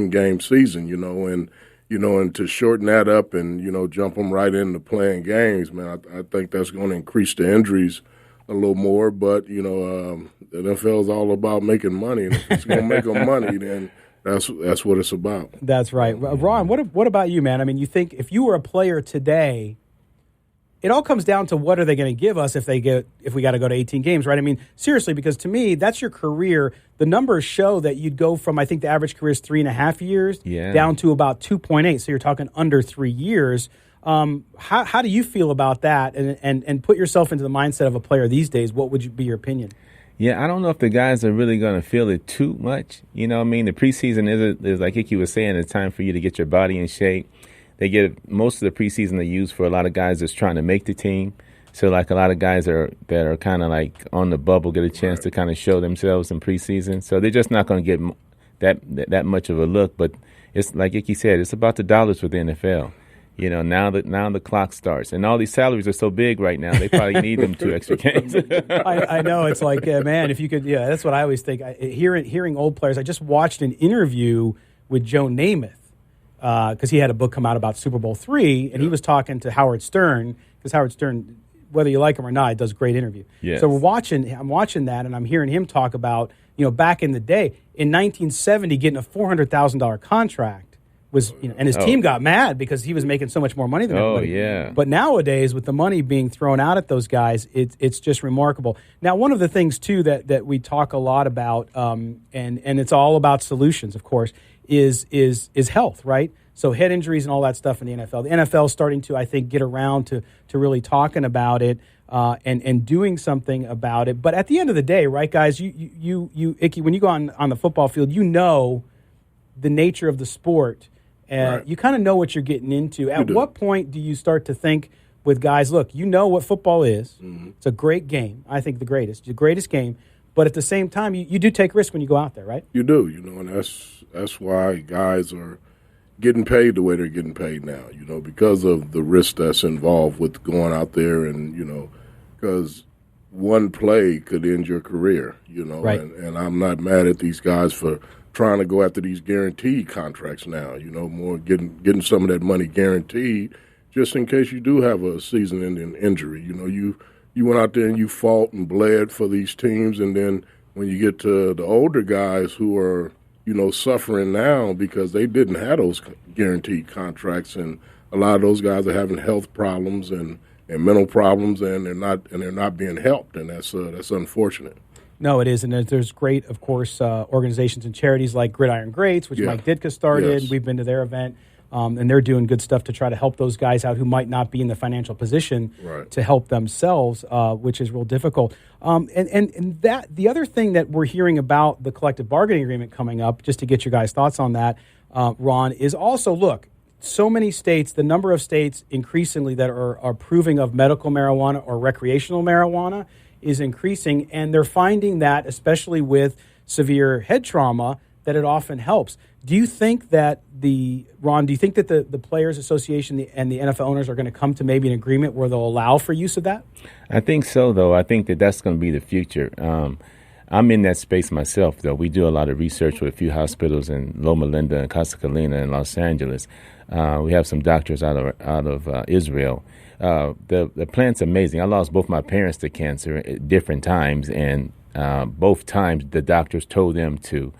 game season, and to shorten that up and, jump them right into playing games, man, I think that's going to increase the injuries a little more. But, the NFL is all about making money. And if it's going to make them money, then that's what it's about. That's right. Ron, what about you, man? I mean, you think if you were a player today, it all comes down to what are they going to give us if we got to go to 18 games, right? I mean, seriously, because to me, that's your career. The numbers show that you'd go from, I think the average career is 3.5 years down to about 2.8. So you're talking under 3 years. How do you feel about that? And put yourself into the mindset of a player these days. What would be your opinion? Yeah, I don't know if the guys are really going to feel it too much. You know what I mean? The preseason is like Ickey was saying, it's time for you to get your body in shape. They get most of the preseason they use for a lot of guys that's trying to make the team. So like a lot of guys that are kind of like on the bubble get a chance to kind of show themselves in preseason. So they're just not going to get that much of a look. But it's like Ickey said, it's about the dollars with the NFL. Now the clock starts, and all these salaries are so big right now. They probably need them 2 extra games. I know it's like, man, if you could, that's what I always think. Hearing old players, I just watched an interview with Joe Namath because he had a book come out about Super Bowl III, and he was talking to Howard Stern because Howard Stern, whether you like him or not, does a great interview. Yes. So I'm watching that, and I'm hearing him talk about back in the day in 1970 getting a $400,000 contract. And his team got mad because he was making so much more money than everybody. Oh, yeah. But nowadays, with the money being thrown out at those guys, it's just remarkable. Now, one of the things, too, that we talk a lot about, and it's all about solutions, of course, is health, right? So head injuries and all that stuff in the NFL. The NFL is starting to, I think, get around to really talking about it and doing something about it. But at the end of the day, right, guys, you Ickey, when you go on the football field, the nature of the sport. Right. You kind of know what you're getting into. At what point do you start to think with guys, look, what football is. Mm-hmm. It's a great game. I think the greatest game. But at the same time, you do take risks when you go out there, right? You do, and that's why guys are getting paid the way they're getting paid now, because of the risk that's involved with going out there and, because one play could end your career, Right. And I'm not mad at these guys for trying to go after these guaranteed contracts now, more getting some of that money guaranteed just in case you do have a season-ending injury. You went out there and you fought and bled for these teams, and then when you get to the older guys who are, suffering now because they didn't have those guaranteed contracts, and a lot of those guys are having health problems and mental problems, and they're not being helped, and that's unfortunate. No, it is, and there's great, of course, organizations and charities like Gridiron Greats, which Mike Ditka started. Yes. We've been to their event, and they're doing good stuff to try to help those guys out who might not be in the financial position to help themselves, which is real difficult. And that the other thing that we're hearing about the collective bargaining agreement coming up, just to get your guys' thoughts on that, Ron, is also, look, so many states, the number of states increasingly that are approving of medical marijuana or recreational marijuana is increasing, and they're finding that, especially with severe head trauma, that it often helps. Do you think that the Players Association and the NFL owners are going to come to maybe an agreement where they'll allow for use of that? I think so, though. I think that's going to be the future. I'm in that space myself, though. We do a lot of research with a few hospitals in Loma Linda and Casa Colina in Los Angeles. We have some doctors out of Israel. The plant's amazing. I lost both my parents to cancer at different times, and both times the doctors told them to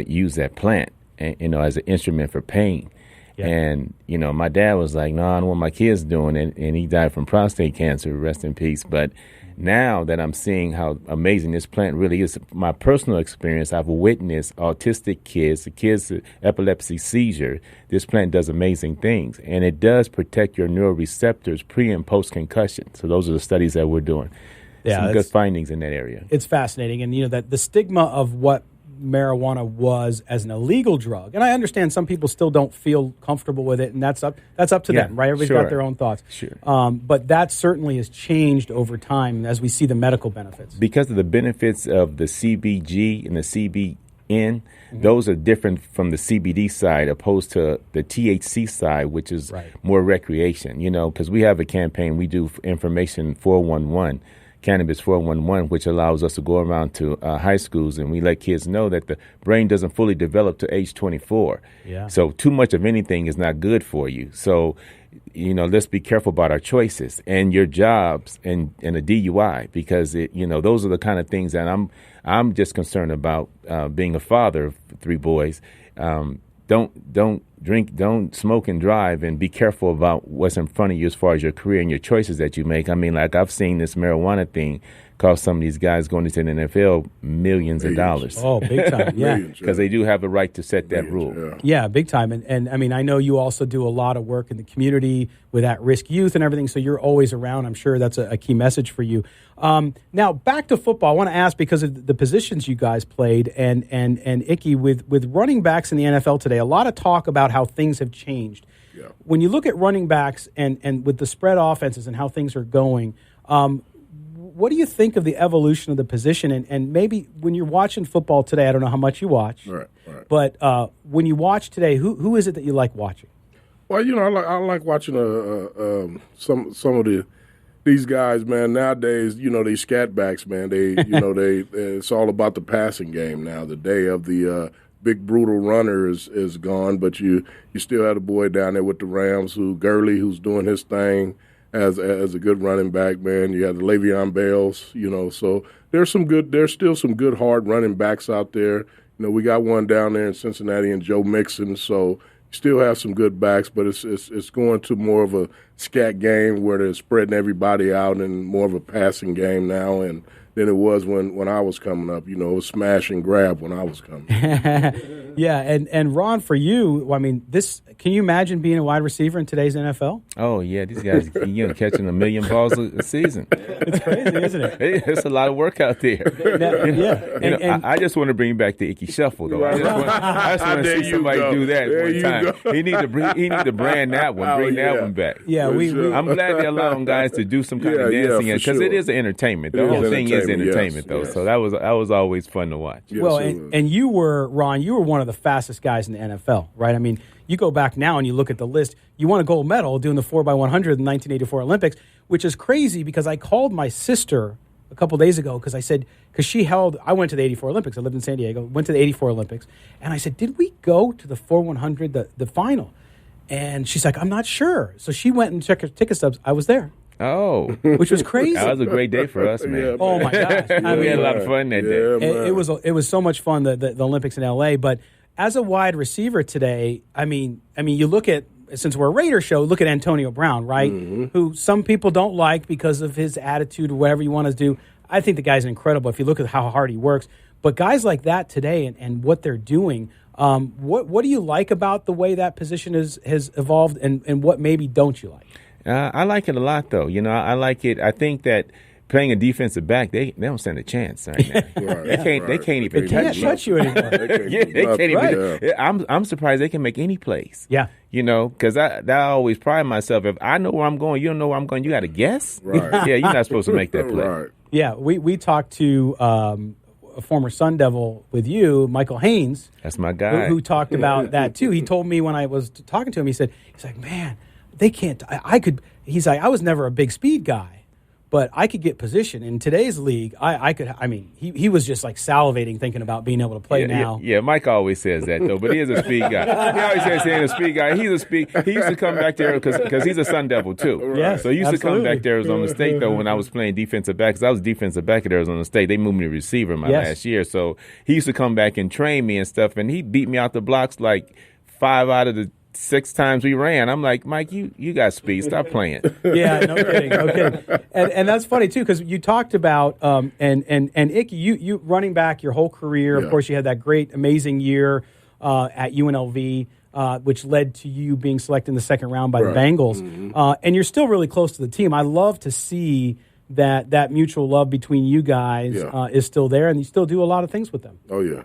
use that plant, as an instrument for pain. Yeah. And, my dad was like, no, I don't want my kids doing it, and he died from prostate cancer, rest in peace. But now that I'm seeing how amazing this plant really is, my personal experience, I've witnessed autistic kids, the kids with epilepsy seizure. This plant does amazing things, and it does protect your neuroreceptors pre and post concussion. So those are the studies that we're doing. Yeah, some good findings in that area. It's fascinating, and that the stigma of what marijuana was as an illegal drug. And I understand some people still don't feel comfortable with it, and that's up to them, right? Everybody's got their own thoughts. Sure. But that certainly has changed over time as we see the medical benefits. Because of the benefits of the CBG and the CBN, those are different from the CBD side opposed to the THC side, which is more recreation, because we have a campaign. We do information 411. Cannabis 411, which allows us to go around to high schools and we let kids know that the brain doesn't fully develop to age 24. Yeah. So too much of anything is not good for you. So, let's be careful about our choices and your jobs and a DUI, because those are the kind of things that I'm just concerned about. Being a father of 3 boys, don't drink, don't smoke and drive, and be careful about what's in front of you as far as your career and your choices that you make. I mean, like I've seen this marijuana thing cost some of these guys going into the NFL millions of dollars. Oh, big time, yeah. Because they do have the right to set that rule. Yeah, big time. And I mean, I know you also do a lot of work in the community with at-risk youth and everything, so you're always around. I'm sure that's a key message for you. Now, back to football. I want to ask, because of the positions you guys played, and Ickey, with running backs in the NFL today, a lot of talk about how things have changed. Yeah. When you look at running backs and with the spread offenses and how things are going, what do you think of the evolution of the position? And maybe when you're watching football today, I don't know how much you watch, but when you watch today, who is it that you like watching? Well, I like watching some of these guys, man. Nowadays, these scat backs, man. They it's all about the passing game now. The day of the big brutal runner is gone, but you still have a boy down there with the Rams, Gurley, who's doing his thing as a good running back, man. You have the Le'Veon Bells, so there's still some good hard running backs out there. We got one down there in Cincinnati and Joe Mixon, so you still have some good backs, but it's going to more of a scat game where they're spreading everybody out and more of a passing game now and than it was when I was coming up. It was smash and grab when I was coming up. Yeah, and Ron, for you, I mean, can you imagine being a wide receiver in today's NFL? Oh, yeah, these guys, catching 1 million balls a season. It's crazy, isn't it? It's a lot of work out there. I just want to bring back the Ickey Shuffle, though. I just want to see somebody do that one time. He need to brand that one, bring that one back. Yeah, I'm glad they're allowing guys to do some kind of dancing, because it is an entertainment. The whole thing is entertainment, though. So that was always fun to watch. Yes, well, and you were, Ron, one of the fastest guys in the NFL, right? I mean, you go back now and you look at the list. You won a gold medal doing the 4x100 in the 1984 Olympics, which is crazy because I called my sister a couple days ago because I went to the 84 Olympics. I lived in San Diego, went to the 84 Olympics, and I said, did we go to the 4x100, the final? And she's like, I'm not sure. So she went and checked her ticket stubs. I was there. Oh, which was crazy. That was a great day for us, man. Yeah, oh my gosh, we had a lot of fun that day. It was so much fun, the Olympics in LA. But as a wide receiver today, I mean, you look at, since we're a Raider show, look at Antonio Brown, right? Mm-hmm. Who some people don't like because of his attitude or whatever you want to do. I think the guy's incredible if you look at how hard he works. But guys like that today and what they're doing, what do you like about the way that position has evolved, and what maybe don't you like? I like it a lot, though. I like it. I think that playing a defensive back, they don't stand a chance right now. They can't even touch you anymore. They can't even. I'm surprised they can make any plays. Yeah. Because I always pride myself. If I know where I'm going, you don't know where I'm going, you got to guess. Right. Yeah, you're not supposed to make that play. Right. Yeah, we talked to a former Sun Devil with you, Michael Haynes. That's my guy. Who talked about that too. He told me when I was talking to him, he's like, man, they can't. He's like, I was never a big speed guy, but I could get position in today's league. I could. I mean, he was just like salivating thinking about being able to play now. Yeah, Mike always says that though, but he is a speed guy. He always says he ain't a speed guy. He used to come back there because he's a Sun Devil too. Yeah, so he used to come back to Arizona State though when I was playing defensive back, because I was defensive back at Arizona State. They moved me to receiver my last year, so he used to come back and train me and stuff, and he beat me out the blocks like 5 out of the 6 times we ran. I'm like, Mike, you got speed. Stop playing. Yeah, no kidding. And that's funny too, because you talked about and Ickey, you running back your whole career. Of course, you had that great, amazing year at UNLV, which led to you being selected in the second round by the Bengals. Mm-hmm. And you're still really close to the team. I love to see that mutual love between you guys is still there, and you still do a lot of things with them. Oh yeah,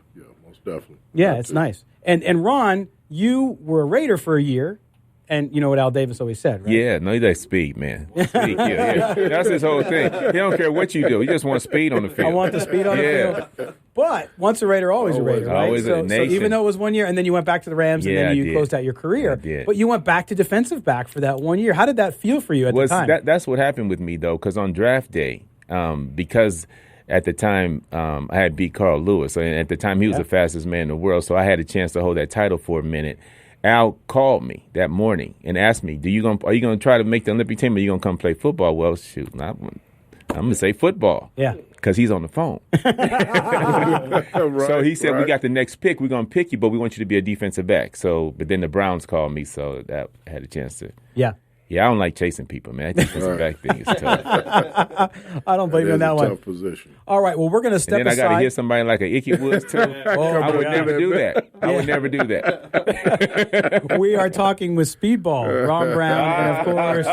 definitely. Yeah, it's nice. And Ron, you were a Raider for a year, and you know what Al Davis always said, right? Yeah, no, he does speed, man. Speed, yeah. That's his whole thing. He don't care what you do. He just wants speed on the field. I want the speed on the field. But once a Raider, always a Raider, right? Always so, a nation. so even though it was 1 year, and then you went back to the Rams, and then you closed out your career. I did. But you went back to defensive back for that 1 year. How did that feel for you at the time? That's what happened with me, though, because on draft day, because at the time I had beat Carl Lewis, and at the time he was the fastest man in the world, so I had a chance to hold that title for a minute. Al called me that morning and asked me, are you going to try to make the Olympic team, or are you going to come play football? Well, shoot, I'm going to say football. Yeah. Because he's on the phone. So he said, we got the next pick. We're going to pick you, but we want you to be a defensive back. But then the Browns called me, so that I had a chance to. Yeah. Yeah, I don't like chasing people, man. That defensive back thing is tough. I don't blame you on that one. Tough position. All right, well, we're going to step aside. And then I got to hit somebody like an Ickey Woods, too. I would never do that. I would never do that. We are talking with Speedball, Ron Brown, and, of course,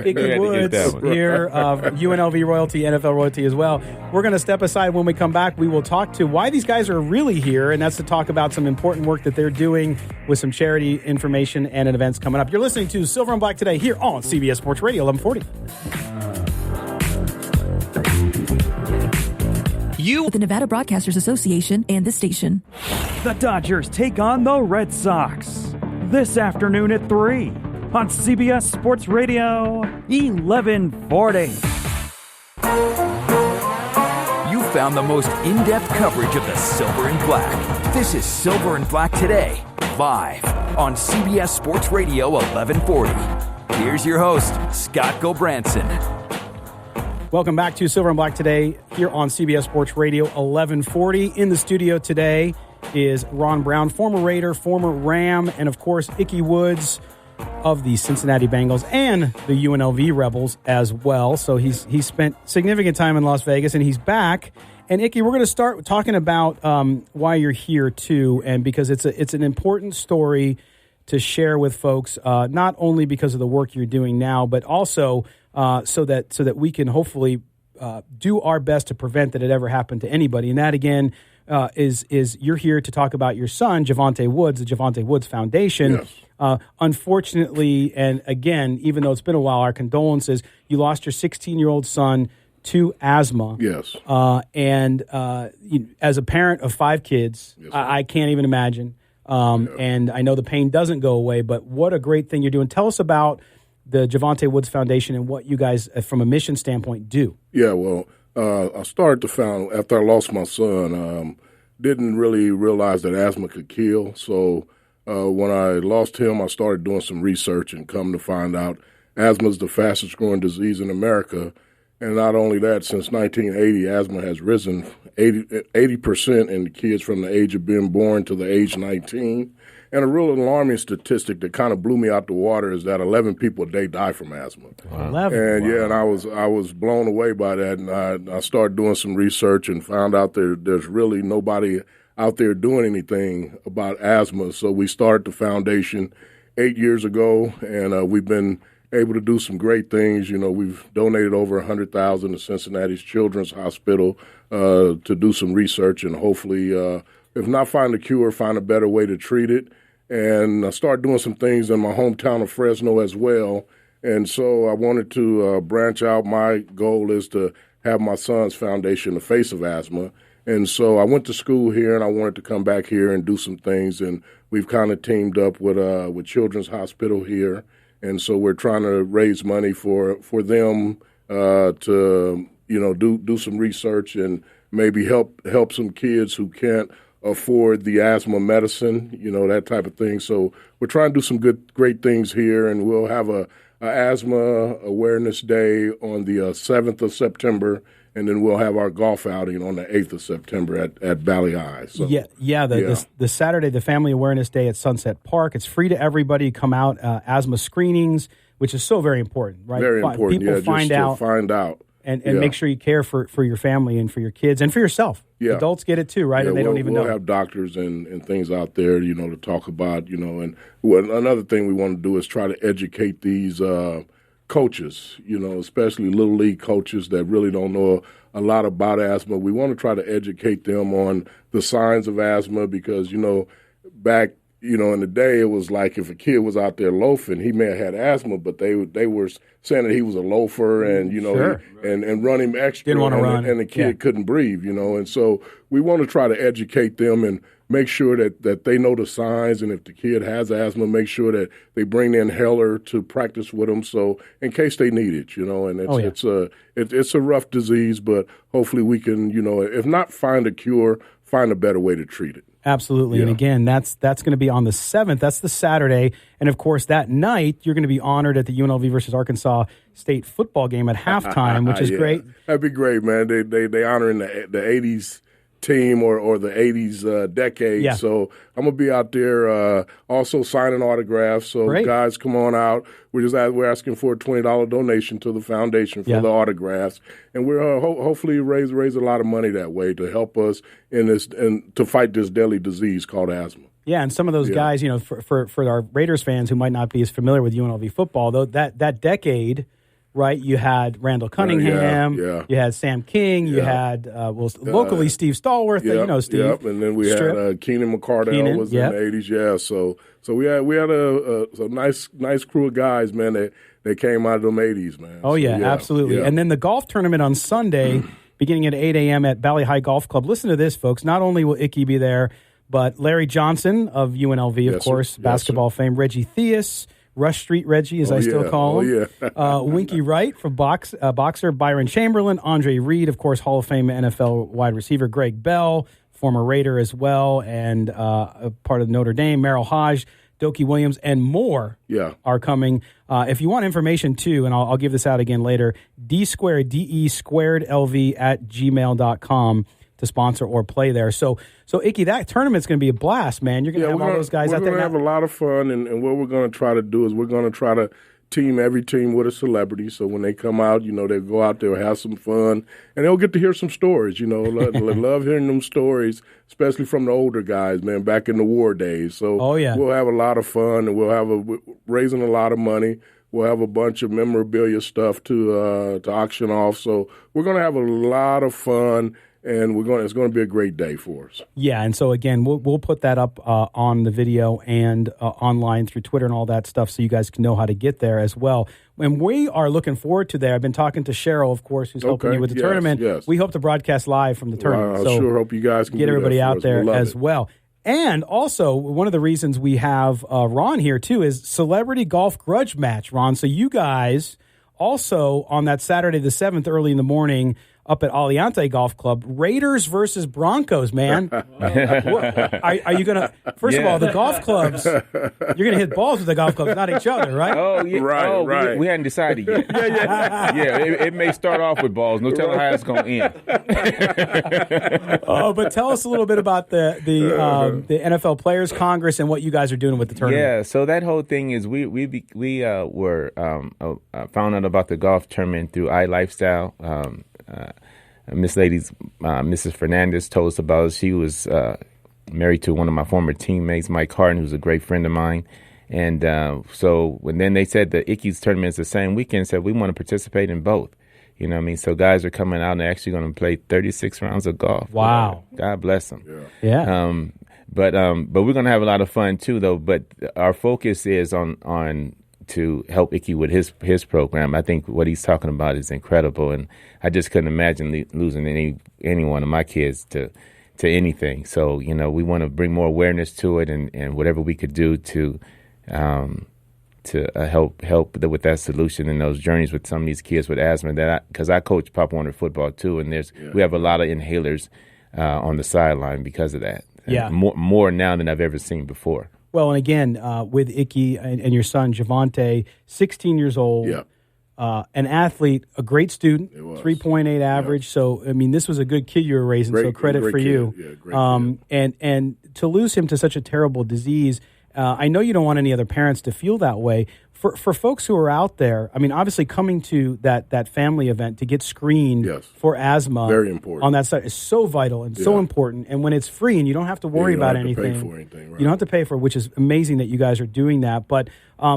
Ickey Woods here of UNLV royalty, NFL royalty as well. We're going to step aside. When we come back, we will talk to why these guys are really here, and that's to talk about some important work that they're doing with some charity information and events coming up. You're listening to Silver and Black today here on CBS Sports Radio 1140. With the Nevada Broadcasters Association and this station. The Dodgers take on the Red Sox this afternoon at 3 on CBS Sports Radio 1140. You found the most in-depth coverage of the Silver and Black. This is Silver and Black Today, live on CBS Sports Radio 1140. Here's your host, Scott Gobranson. Welcome back to Silver and Black Today here on CBS Sports Radio 1140. In the studio today is Ron Brown, former Raider, former Ram, and of course Ickey Woods of the Cincinnati Bengals and the UNLV Rebels as well. So he's spent significant time in Las Vegas, and he's back. And Ickey, we're going to start talking about why you're here too, and because it's an important story to share with folks, not only because of the work you're doing now, but also so that we can hopefully do our best to prevent that it ever happened to anybody. And that, again, is you're here to talk about your son, Javonte Woods, the Javonte Woods Foundation. Yes. Unfortunately, and again, even though it's been a while, our condolences, you lost your 16-year-old son to asthma. Yes. And as a parent of 5 kids, yes, I can't even imagine. And I know the pain doesn't go away, but what a great thing you're doing. Tell us about the Javonte Woods Foundation and what you guys, from a mission standpoint, do. Yeah, well, I started to found after I lost my son, didn't really realize that asthma could kill. So when I lost him, I started doing some research and come to find out asthma is the fastest growing disease in America. And not only that, since 1980, asthma has risen 80% in the kids from the age of being born to the age 19. And a real alarming statistic that kind of blew me out the water is that 11 people a day die from asthma. Wow. 11. And yeah, and I was blown away by that. And I started doing some research and found out there's really nobody out there doing anything about asthma. So we started the foundation 8 years ago, and we've been able to do some great things. You know, we've donated over $100,000 to Cincinnati's Children's Hospital to do some research and hopefully, if not find a cure, find a better way to treat it. And I started doing some things in my hometown of Fresno as well. And so I wanted to branch out. My goal is to have my son's foundation, the face of asthma. And so I went to school here, and I wanted to come back here and do some things. And we've kind of teamed up with Children's Hospital here. And so we're trying to raise money for them to, do some research and maybe help some kids who can't afford the asthma medicine, that type of thing. So we're trying to do some great things here, and we'll have a asthma awareness day on the 7th of September, and then we'll have our golf outing on the 8th of September at Valley High. So, the Saturday, the Family Awareness Day at Sunset Park. It's free to everybody. Come out, asthma screenings, which is so very important, right? Very important, People find out. And make sure you care for your family and for your kids and for yourself. Yeah. Adults get it too, right? Yeah, and they don't even know. We'll have doctors and things out there, to talk about, and another thing we want to do is try to educate these coaches, especially little league coaches that really don't know a lot about asthma. We want to try to educate them on the signs of asthma because, back, in the day, it was like if a kid was out there loafing, he may have had asthma, but they were saying that he was a loafer and, Sure. and run him extra. Didn't want to run. And the kid couldn't breathe, And so we want to try to educate them and make sure that they know the signs. And if the kid has asthma, make sure that they bring the inhaler to practice with them. So in case they need it, and it's a rough disease, but hopefully we can, if not find a cure, find a better way to treat it. Absolutely. Yeah. And again, that's going to be on the 7th. That's the Saturday. And of course, that night, you're going to be honored at the UNLV versus Arkansas State football game at halftime, which is great. That'd be great, man. They honoring the 80s team or the 80s decade. Yeah. So I'm going to be out there also signing autographs. So Great. Guys, come on out. We're asking for a $20 donation to the foundation for the autographs. And we're hopefully raise a lot of money that way to help us in this and to fight this deadly disease called asthma. Yeah, and some of those guys, for our Raiders fans who might not be as familiar with UNLV football, though that decade, right? You had Randall Cunningham, you had Sam King, you had locally Steve Stallworth, Steve. Yep, and then we had Keenan McCardell was in the 80s. Yeah, so we had a nice crew of guys, man. They came out of them 80s, man. Oh yeah, absolutely. Yeah. And then the golf tournament on Sunday, beginning at 8 a.m. at Valley High Golf Club. Listen to this, folks. Not only will Ickey be there, but Larry Johnson of UNLV, of course, basketball fame, Reggie Theus, Rush Street Reggie, as I still call him. Winky Wright from boxer Byron Chamberlain, Andre Reed, of course, Hall of Fame NFL wide receiver Greg Bell, former Raider as well, and a part of Notre Dame, Merrill Hodge, Dokie Williams, and more are coming. If you want information, too, and I'll give this out again later, DE2LV@gmail.com to sponsor or play there. So Ickey, that tournament's going to be a blast, man. You're going to have all those guys out there. We're going to have a lot of fun, and what we're going to try to do is we're going to try to team every team with a celebrity. So when they come out, they'll go out there, have some fun, and they'll get to hear some stories. Love hearing them stories, especially from the older guys, man, back in the war days. So we'll have a lot of fun, and we're raising a lot of money. We'll have a bunch of memorabilia stuff to auction off. So we're going to have a lot of fun. And it's going to be a great day for us. Yeah, and so again, we'll put that up on the video and online through Twitter and all that stuff, so you guys can know how to get there as well. And we are looking forward to there. I've been talking to Cheryl, of course, who's helping you with the tournament. Yes. We hope to broadcast live from the tournament. I sure hope you guys can get everybody out there as it. well. And also, one of the reasons we have Ron here too is Celebrity Golf Grudge Match, Ron. So you guys also on that Saturday the 7th, early in the morning, up at Aliante Golf Club, Raiders versus Broncos, man. Are you going to, first of all, the golf clubs, you're going to hit balls with the golf clubs, not each other, right? Oh, yeah. Right. We hadn't decided yet. It may start off with balls. No telling how it's going to end. But tell us a little bit about the NFL Players Congress and what you guys are doing with the tournament. Yeah, so that whole thing is we were found out about the golf tournament through iLifestyle. Mrs. Fernandez told us about it. She was married to one of my former teammates, Mike Harden, who's a great friend of mine. And so when then they said the Ickey's tournament is the same weekend, said we want to participate in both. You know what I mean? So guys are coming out and they're actually going to play 36 rounds of golf. Wow. God bless them. Yeah. But we're going to have a lot of fun too, though. But our focus is on to help Ickey with his program. I think what he's talking about is incredible, and I just couldn't imagine losing any one of my kids to anything. So we want to bring more awareness to it, and whatever we could do to help with that solution and those journeys with some of these kids with asthma. Because I coach Pop Warner football too, and we have a lot of inhalers on the sideline because of that. Yeah, more now than I've ever seen before. Well, and again, with Ickey and your son, Javante, 16 years old, an athlete, a great student, 3.8 average. So, I mean, this was a good kid you were raising, so credit for you. Yeah, great kid. And to lose him to such a terrible disease, I know you don't want any other parents to feel that way. For folks who are out there, I mean, obviously coming to that family event to get screened for asthma very important on that side is so vital and so important. And when it's free and you don't have to worry about anything, right. You don't have to pay for it, which is amazing that you guys are doing that. But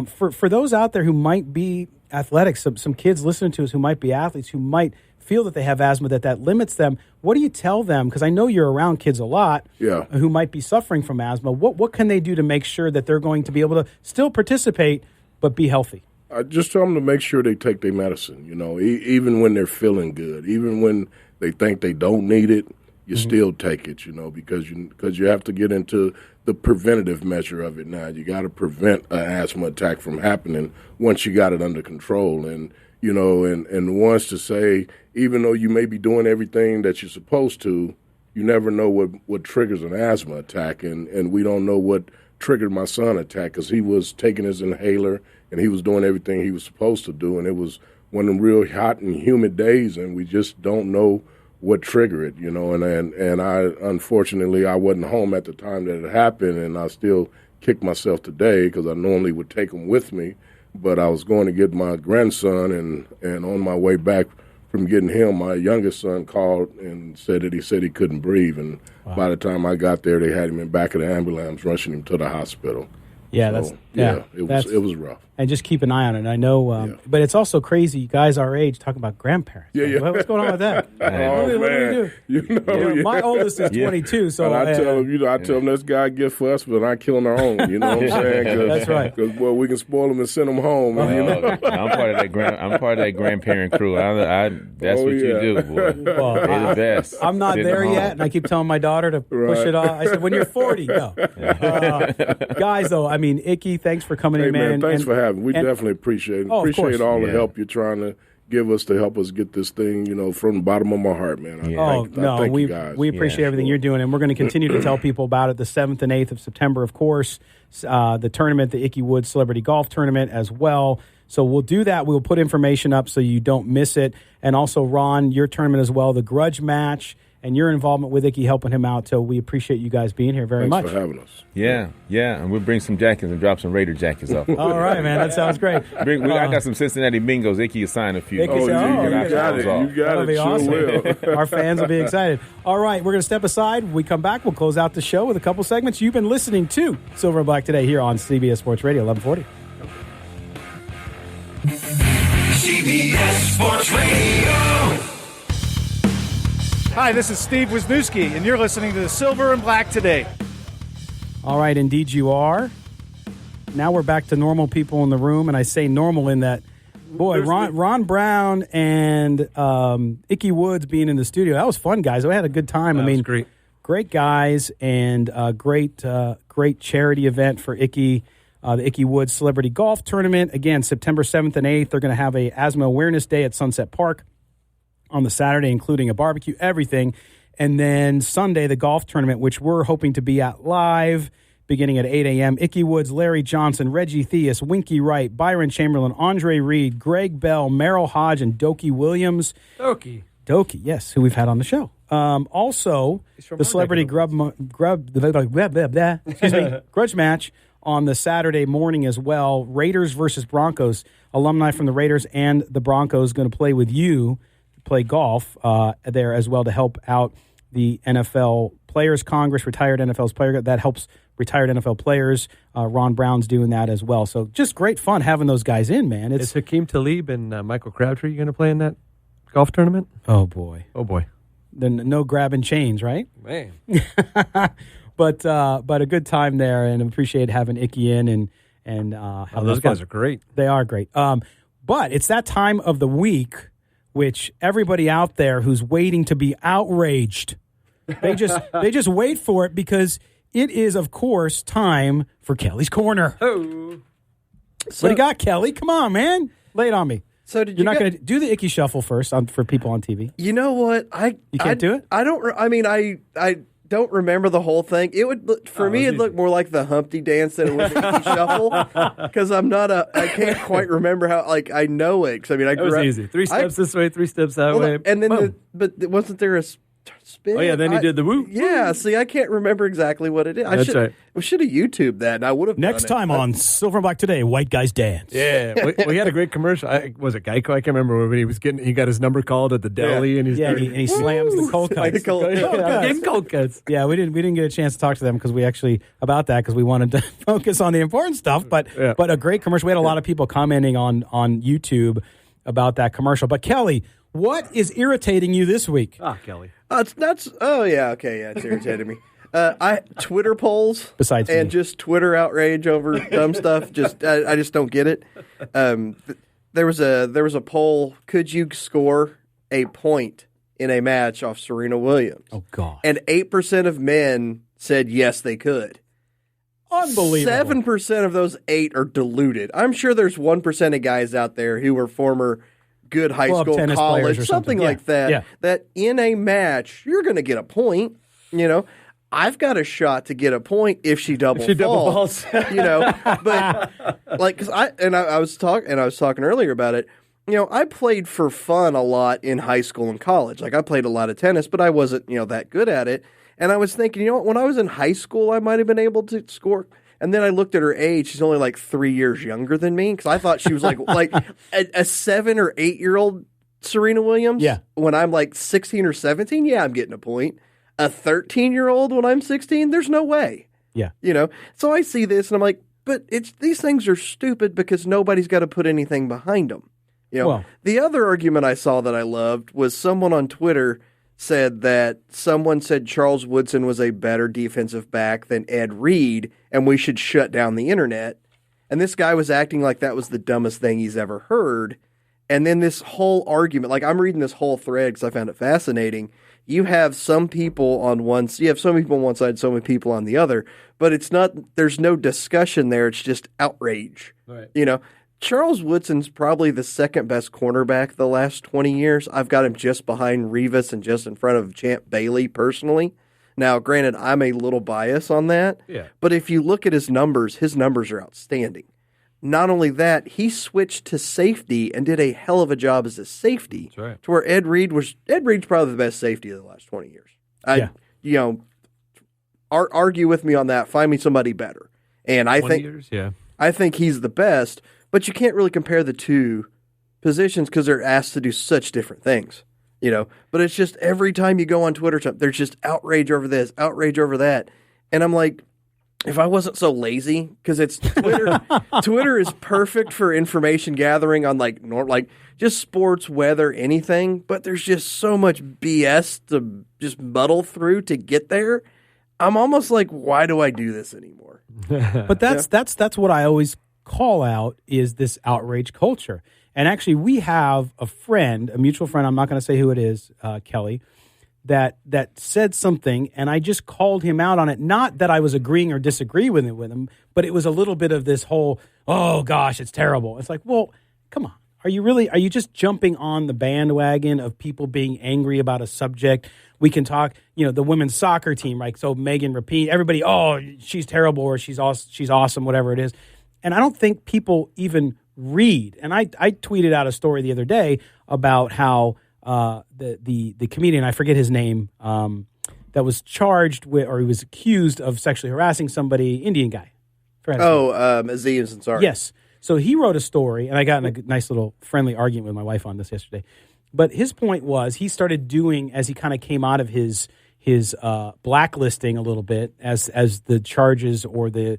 for those out there who might be athletics, some kids listening to us who might be athletes, who might feel that they have asthma, that limits them. What do you tell them? Because I know you're around kids a lot who might be suffering from asthma. What can they do to make sure that they're going to be able to still participate but be healthy? I just tell them to make sure they take their medicine, even when they're feeling good, even when they think they don't need it, you still take it, because you have to get into the preventative measure of it now. You got to prevent an asthma attack from happening once you got it under control. And, and wants to say, even though you may be doing everything that you're supposed to, you never know what triggers an asthma attack. And we don't know what triggered my son's attack because he was taking his inhaler and he was doing everything he was supposed to do. And it was one of them real hot and humid days, and we just don't know what triggered it, and I, unfortunately, I wasn't home at the time that it happened, and I still kick myself today because I normally would take him with me, but I was going to get my grandson, and on my way back from getting him, my youngest son called and said he couldn't breathe, and by the time I got there, they had him in back of the ambulance, rushing him to the hospital. Yeah, so, it was rough. And just keep an eye on it. I know, but it's also crazy. You guys our age talking about grandparents. Yeah. What's going on with that? What do we do? My oldest is 22, so I tell them that's God gift for us, but not killing our own. You know what I'm saying? That's right. Because we can spoil them and send them home. I'm part of that grandparent crew. That's what you do, boy. Well, they're the best. I'm not there yet, and I keep telling my daughter to push it off. I said, when you're 40, go. Guys, though, I mean, Ickey, thanks for coming in, man. Thanks for having me. We definitely appreciate it. Appreciate all the help you're trying to give us to help us get this thing, from the bottom of my heart, man. I thank you guys. We appreciate everything you're doing, and we're going to continue to tell people about it the 7th and 8th of September, of course, the tournament, the Ickey Woods Celebrity Golf Tournament as well. So we'll do that. We'll put information up so you don't miss it. And also, Ron, your tournament as well, the Grudge Match, and your involvement with Ickey, helping him out. So we appreciate you guys being here very much. Thanks for having us. Yeah, and we'll bring some jackets and drop some Raider jackets off. All right, man. That sounds great. I got some Cincinnati Bengals. Ickey will sign a few. You got it. That'll be awesome. Our fans will be excited. All right, we're going to step aside. When we come back, we'll close out the show with a couple segments. You've been listening to Silver and Black today here on CBS Sports Radio, 1140. CBS Sports Radio. Hi, this is Steve Wisniewski, and you're listening to the Silver and Black today. All right, indeed you are. Now we're back to normal people in the room, and I say normal in that, boy, Ron Brown and Ickey Woods being in the studio, that was fun, guys. I had a good time. That was great. Great guys, and great charity event for Ickey, the Ickey Woods Celebrity Golf Tournament. Again, September 7th and 8th, they're going to have a Asthma Awareness Day at Sunset Park on the Saturday, including a barbecue, everything. And then Sunday, the golf tournament, which we're hoping to be at live, beginning at 8 a.m. Ickey Woods, Larry Johnson, Reggie Theus, Winky Wright, Byron Chamberlain, Andre Reed, Greg Bell, Merrill Hodge, and Doki Williams. Doki, yes, who we've had on the show. Also, the Celebrity Grudge Match on the Saturday morning as well. Raiders versus Broncos. Alumni from the Raiders and the Broncos going to play with you. Play golf there as well to help out the NFL Players Congress, retired NFL players. That helps retired NFL players. Ron Brown's doing that as well. So just great fun having those guys in, man. Is Hakeem Talib and Michael Crabtree going to play in that golf tournament? Oh, boy. Then no grabbing chains, right? Man. But a good time there, and appreciate having Ickey in and those guys are great. They are great. But it's that time of the week which everybody out there who's waiting to be outraged, they just wait for it because it is, of course, time for Kelly's Corner. Oh. What do you got, Kelly? Come on, man. Lay it on me. So You're not going to do the Ickey Shuffle first for people on TV? You know what? You can't do it? I don't remember the whole thing. It would for me. It looked more like the Humpty Dance than it was the Ickey Shuffle because I can't quite remember how. I know it because I grew up. Easy. 3 steps this way, 3 steps that way. And then, but wasn't there a spin. Oh, yeah, then he did the whoop. Yeah, see, I can't remember exactly what it is. That's right. We should have YouTubed that, and I would have Next done time it. on Silver and Black Today, White Guys Dance. Yeah, we had a great commercial. Was it Geico? I can't remember when he got his number called at the deli, and he slams the cold cuts. Getting cold cuts. Yeah, we didn't get a chance to talk to them because we wanted to focus on the important stuff. But a great commercial. We had a lot of people commenting on YouTube about that commercial. But Kelly, what is irritating you this week? Kelly. It's irritated me. Twitter polls besides and me. Just Twitter outrage over dumb stuff. I just don't get it. There was a poll. Could you score a point in a match off Serena Williams? Oh God! And 8% of men said yes, they could. Unbelievable. 7% of those 8 are deluded. I'm sure there's 1% of guys out there who were former good high school, college, something like that. Yeah. That in a match you're going to get a point. I've got a shot to get a point if she double falls. But because I was talking earlier about it. I played for fun a lot in high school and college. Like I played a lot of tennis, but I wasn't that good at it. And I was thinking, when I was in high school, I might have been able to score. And then I looked at her age; she's only like 3 years younger than me. Because I thought she was like a 7 or 8 year old Serena Williams. Yeah. When I'm like 16 or 17, yeah, I'm getting a point. A 13-year-old when I'm 16, there's no way. Yeah. So I see this and I'm like, but these things are stupid because nobody's got to put anything behind them. The other argument I saw that I loved was someone on Twitter said that someone said Charles Woodson was a better defensive back than Ed Reed and we should shut down the internet. And this guy was acting like that was the dumbest thing he's ever heard. And then this whole argument, like I'm reading this whole thread because I found it fascinating. You have some people on one side, so many people on the other, but there's no discussion there. It's just outrage. Right. Charles Woodson's probably the second best cornerback the last 20 years. I've got him just behind Revis and just in front of Champ Bailey personally. Now, granted, I'm a little biased on that, but if you look at his numbers are outstanding. Not only that, he switched to safety and did a hell of a job as a safety. That's right. To where Ed Reed's probably the best safety of the last 20 years. Argue with me on that. Find me somebody better. And I think he's the best, but you can't really compare the two positions because they're asked to do such different things. But it's just every time you go on Twitter, there's just outrage over this, outrage over that. And I'm like, if I wasn't so lazy, because it's Twitter. Twitter is perfect for information gathering on like just sports, weather, anything. But there's just so much BS to just muddle through to get there. I'm almost like, why do I do this anymore? But that's what I always call out is this outrage culture. And actually, we have a mutual friend. I'm not going to say who it is, Kelly. That said something, and I just called him out on it. Not that I was agreeing or disagreeing with him, but it was a little bit of this whole, oh gosh, it's terrible. It's like, well, come on. Are you just jumping on the bandwagon of people being angry about a subject? We can talk, the women's soccer team, right? So Megan Rapinoe, everybody, oh, she's terrible or she's awesome, whatever it is. And I don't think people even read. And I tweeted out a story the other day about how the comedian, I forget his name, that was charged with, or he was accused of sexually harassing somebody, Indian guy. Aziz Ansari. Yes. So he wrote a story, and I got in a nice little friendly argument with my wife on this yesterday. But his point was he started doing, as he kind of came out of his blacklisting a little bit, as the charges or the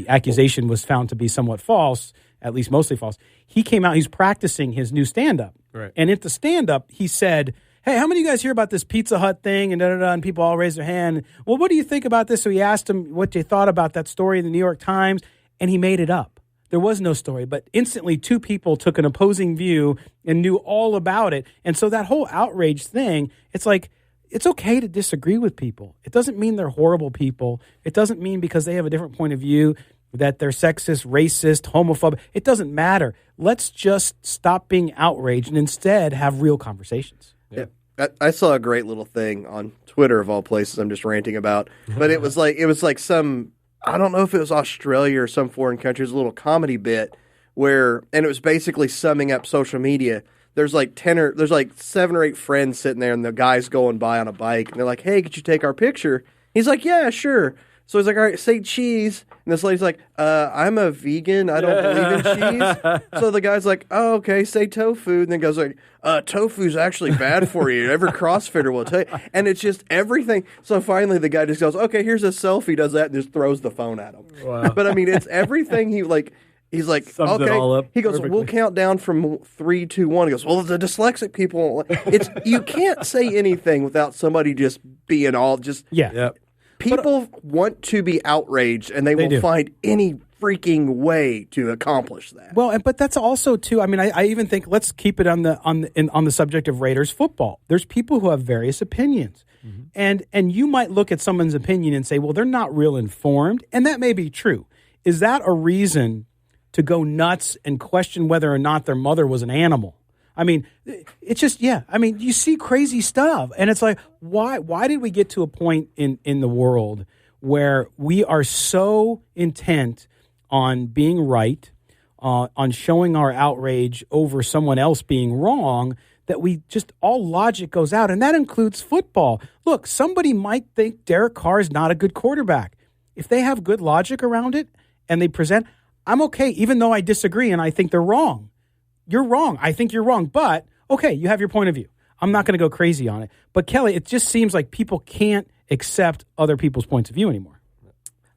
accusation was found to be somewhat false, at least mostly false. He came out, he's practicing his new stand-up. Right. And at the stand-up, he said, hey, how many of you guys hear about this Pizza Hut thing? And da-da-da, and people all raised their hand. Well, what do you think about this? So he asked him what they thought about that story in the New York Times, and he made it up. There was no story, but instantly two people took an opposing view and knew all about it. And so that whole outrage thing, it's like, it's okay to disagree with people. It doesn't mean they're horrible people. It doesn't mean because they have a different point of view that they're sexist, racist, homophobic. It doesn't matter. Let's just stop being outraged and instead have real conversations. Yeah. I saw a great little thing on Twitter of all places I'm just ranting about, but it was like some, I don't know if it was Australia or some foreign country, it was a little comedy bit and it was basically summing up social media. there's like 7 or 8 friends sitting there, and the guy's going by on a bike, and they're like, "Hey, could you take our picture?" He's like, "Yeah, sure." So he's like, "All right, say cheese." And this lady's like, "I'm a vegan. I don't believe in cheese." So the guy's like, "Oh, okay, say tofu." And then goes like, "Tofu's actually bad for you. Every CrossFitter will tell you." And it's just everything. So finally the guy just goes, "Okay, here's a selfie," does that, and just throws the phone at him. Wow. But I mean, it's everything he's like, Sums it all up he goes, perfectly. "We'll count down from 3, 2, 1." He goes, "Well, the dyslexic people," it's you can't say anything without somebody just being all just Yep. People want to be outraged, and they will do. find any freaking way to accomplish that. Well, but that's also too. I mean, I even think let's keep it on the subject of Raiders football. There's people who have various opinions, and you might look at someone's opinion and say, well, they're not real informed, and that may be true. Is that a reason to go nuts and question whether or not their mother was an animal? I mean, it's just, I mean, you see crazy stuff, and it's like, why did we get to a point in the world where we are so intent on being right, on showing our outrage over someone else being wrong, that we just, all logic goes out, and that includes football. Look, somebody might think Derek Carr is not a good quarterback. If they have good logic around it and they present, I'm okay, even though I disagree and I think they're wrong. You're wrong. I think you're wrong. But, okay, you have your point of view. I'm not going to go crazy on it. But, Kelly, it just seems like people can't accept other people's points of view anymore.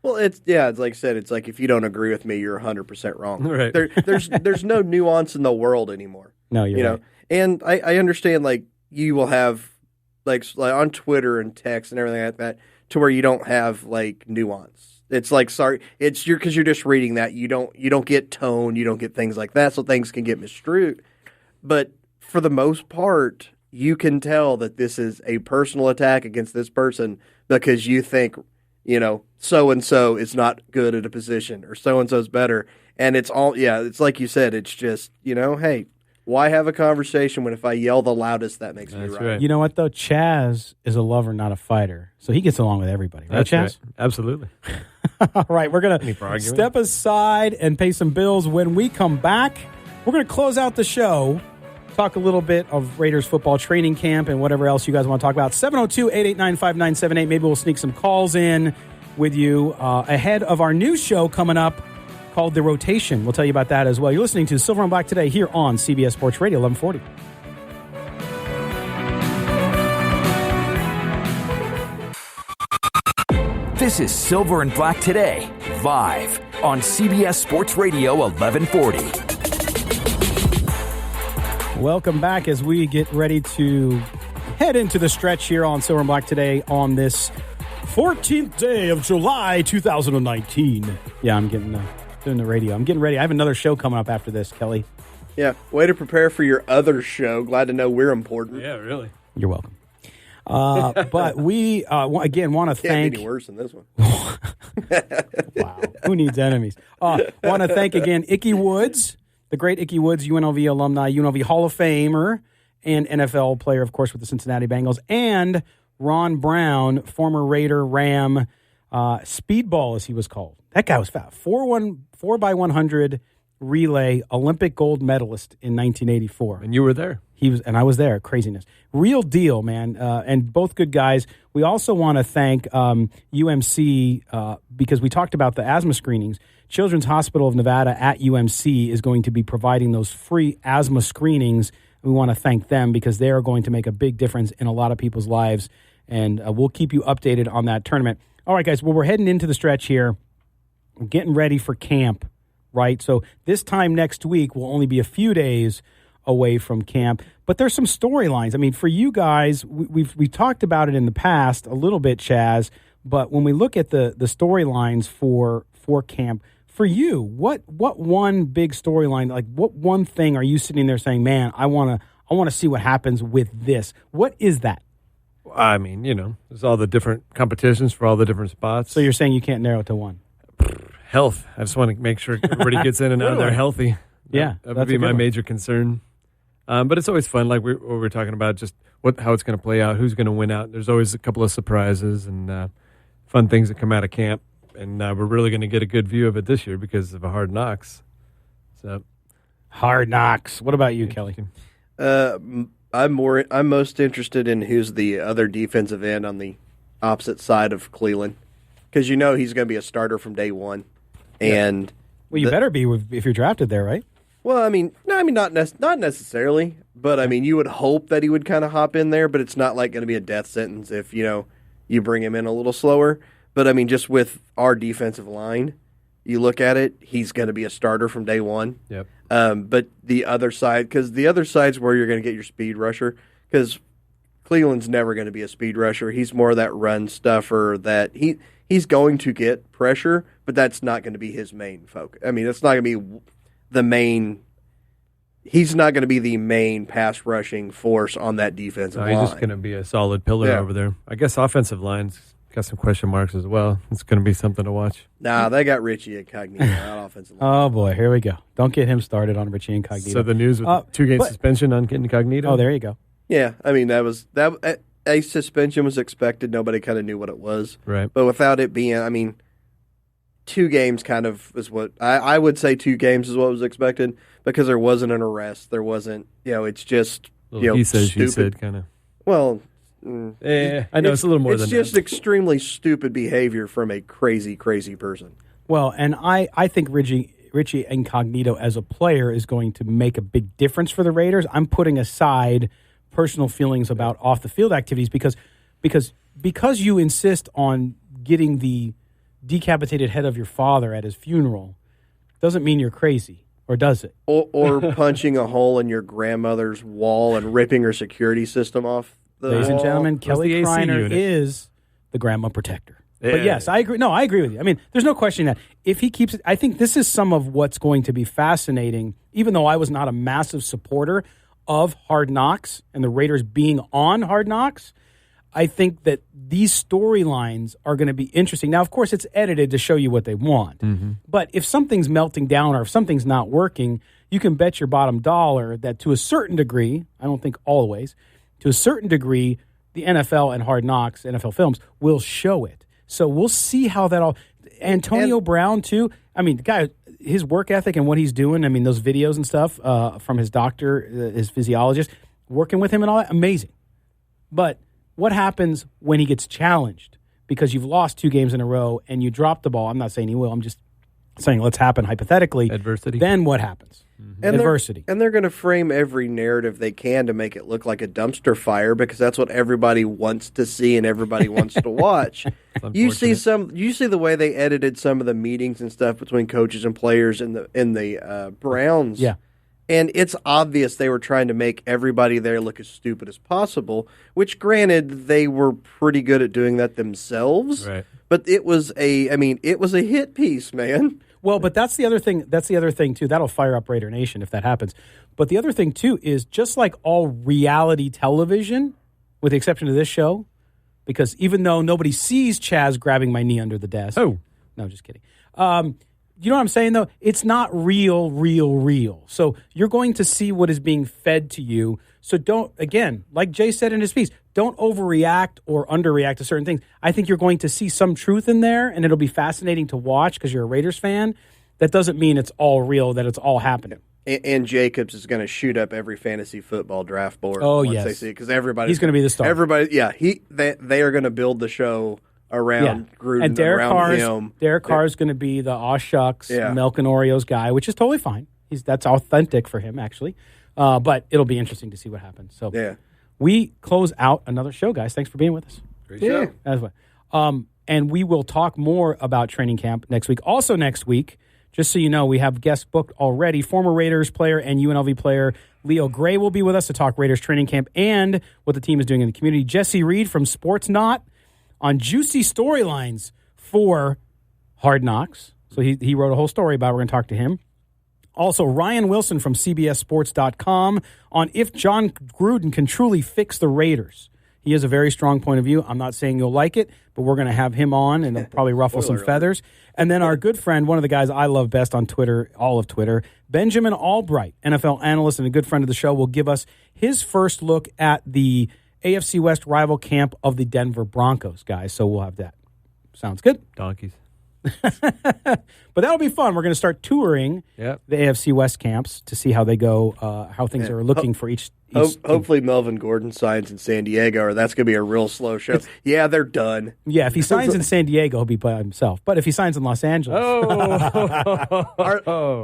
Well, it's like I said, it's like if you don't agree with me, you're 100% wrong. Right. There's no nuance in the world anymore. No, you're right. And I understand, like, you will have, like on Twitter and text and everything like that, to where you don't have, like, nuance. It's like, sorry, it's because you're just reading that. You don't get tone, you don't get things like that, so things can get misconstrued. But for the most part, you can tell that this is a personal attack against this person because you think, so and so is not good at a position or so and so's better, and it's all it's like you said. It's just hey. Why have a conversation when if I yell the loudest, that makes me right? You know what, though? Chaz is a lover, not a fighter. So he gets along with everybody. Right, That's Chaz? right. Absolutely. All right, we're going to step aside and pay some bills. When we come back, we're going to close out the show, talk a little bit of Raiders football training camp and whatever else you guys want to talk about. 702-889-5978. Maybe we'll sneak some calls in with you ahead of our new show coming up called The Rotation. We'll tell you about that as well. You're listening to Silver and Black today here on CBS Sports Radio 1140. This is Silver and Black Today, live on CBS Sports Radio 1140. Welcome back as we get ready to head into the stretch here on Silver and Black Today on this 14th day of July 2019. Yeah, I'm getting doing the radio. I'm getting ready. I have another show coming up after this, Kelly. Yeah, way to prepare for your other show. Glad to know we're important. Yeah, really. You're welcome. But we, again, want to thank... Can't be any worse than this one. Wow. Who needs enemies? Want to thank, again, Ickey Woods, the great Ickey Woods, UNLV alumni, UNLV Hall of Famer, and NFL player, of course, with the Cincinnati Bengals, and Ron Brown, former Raider, Ram, Speedball, as he was called. That guy was fast. 4x100 relay Olympic gold medalist in 1984. And you were there. And I was there. Craziness. Real deal, man. And both good guys. We also want to thank UMC because we talked about the asthma screenings. Children's Hospital of Nevada at UMC is going to be providing those free asthma screenings. We want to thank them because they are going to make a big difference in a lot of people's lives. And we'll keep you updated on that tournament. All right, guys. Well, we're heading into the stretch here. We're getting ready for camp, right? So this time next week will only be a few days away from camp. But there's some storylines. I mean, for you guys, we've talked about it in the past a little bit, Chaz. But when we look at the storylines for camp, for you, what one big storyline, like what one thing are you sitting there saying, man, I want to see what happens with this? What is that? I mean, there's all the different competitions for all the different spots. So you're saying you can't narrow it to one? Health. I just want to make sure everybody gets in and out of there healthy. Yeah, that would be my major concern. But it's always fun, like what we're talking about, just how it's going to play out, who's going to win out. There's always a couple of surprises and fun things that come out of camp. And we're really going to get a good view of it this year because of a Hard Knocks. So, Hard Knocks. What about you, Kelly? I'm most interested in who's the other defensive end on the opposite side of Cleveland, because he's going to be a starter from day one. And well, you better be if you're drafted there, right? Well, not necessarily, but you would hope that he would kind of hop in there, but it's not like going to be a death sentence if you bring him in a little slower. But just with our defensive line, you look at it, he's going to be a starter from day one. Yep. But the other side, because the other side's where you're going to get your speed rusher, because Cleveland's never going to be a speed rusher. He's more of that run stuffer that he's going to get pressure, but that's not going to be his main focus. That's not going to be the main. He's not going to be the main pass rushing force on that defensive line. He's just going to be a solid pillar over there. I guess offensive line's got some question marks as well. It's going to be something to watch. Nah, they got Richie Incognito on offensive line. Oh, boy, here we go. Don't get him started on Richie Incognito. So the news with 2-game suspension on Incognito? Oh, there you go. Yeah, a suspension was expected. Nobody kind of knew what it was. Right. But without it being, 2 games kind of is what I would say 2 games is what was expected, because there wasn't an arrest. There wasn't, it's just, he said, stupid. She said kind of. Well, I know it's a little more than that. It's just extremely stupid behavior from a crazy, crazy person. Well, and I think Richie Incognito as a player is going to make a big difference for the Raiders. I'm putting aside personal feelings about off the field activities because you insist on getting the decapitated head of your father at his funeral doesn't mean you're crazy, or does it? Or punching a hole in your grandmother's wall and ripping her security system off. Ladies and gentlemen, Kelly Kreiner is the grandma protector. Yeah. But yes, I agree. No, I agree with you. There's no question that if he keeps it, I think this is some of what's going to be fascinating, even though I was not a massive supporter of Hard Knocks and the Raiders being on Hard Knocks. I think that these storylines are going to be interesting. Now, of course, it's edited to show you what they want. Mm-hmm. But if something's melting down or if something's not working, you can bet your bottom dollar that to a certain degree, I don't think always, to a certain degree, the NFL and Hard Knocks, NFL Films, will show it. So we'll see how that all... Antonio Brown, too. The guy, his work ethic and what he's doing, those videos and stuff from his doctor, his physiologist, working with him and all that, amazing. But what happens when he gets challenged? Because you've lost 2 games in a row and you drop the ball. I'm not saying he will. I'm just saying let's happen hypothetically. Adversity. Then what happens? Mm-hmm. Adversity. They're going to frame every narrative they can to make it look like a dumpster fire, because that's what everybody wants to see and everybody wants to watch. You see the way they edited some of the meetings and stuff between coaches and players in the Browns. Yeah. And it's obvious they were trying to make everybody there look as stupid as possible, which, granted, they were pretty good at doing that themselves. Right. But it was a hit piece, man. Well, but that's the other thing. That's the other thing, too. That'll fire up Raider Nation if that happens. But the other thing, too, is just like all reality television, with the exception of this show, because even though nobody sees Chaz grabbing my knee under the desk. Oh. No, just kidding. You know what I'm saying, though? It's not real. So you're going to see what is being fed to you. So don't, again, like Jay said in his piece, don't overreact or underreact to certain things. I think you're going to see some truth in there, and it'll be fascinating to watch because you're a Raiders fan. That doesn't mean it's all real, that it's all happening. And Jacobs is going to shoot up every fantasy football draft board. Oh, once yes. They see it, because everybody's he's going to be the star. Everybody, yeah. They are going to build the show around Gruden and around him. Derek Carr's going to be the aw shucks, milk and Oreos guy, which is totally fine. That's authentic for him, actually. But it'll be interesting to see what happens. So we close out another show, guys. Thanks for being with us. Great show. That's what. And we will talk more about training camp next week. Also next week, just so you know, we have guests booked already. Former Raiders player and UNLV player Leo Gray will be with us to talk Raiders training camp and what the team is doing in the community. Jesse Reed from Sports Knot on juicy storylines for Hard Knocks. So he wrote a whole story about it. We're going to talk to him. Also, Ryan Wilson from CBSSports.com on if John Gruden can truly fix the Raiders. He has a very strong point of view. I'm not saying you'll like it, but we're going to have him on, and it'll probably ruffle some feathers. And then our good friend, one of the guys I love best on Twitter, all of Twitter, Benjamin Albright, NFL analyst and a good friend of the show, will give us his first look at the AFC West rival camp of the Denver Broncos, guys. So we'll have that. Sounds good? Donkeys. But that'll be fun. We're going to start touring the AFC West camps to see how they go, how things are looking for each Hopefully Melvin Gordon signs in San Diego, or that's going to be a real slow show. Yeah, they're done. Yeah, if he signs in San Diego, he'll be by himself. But if he signs in Los Angeles,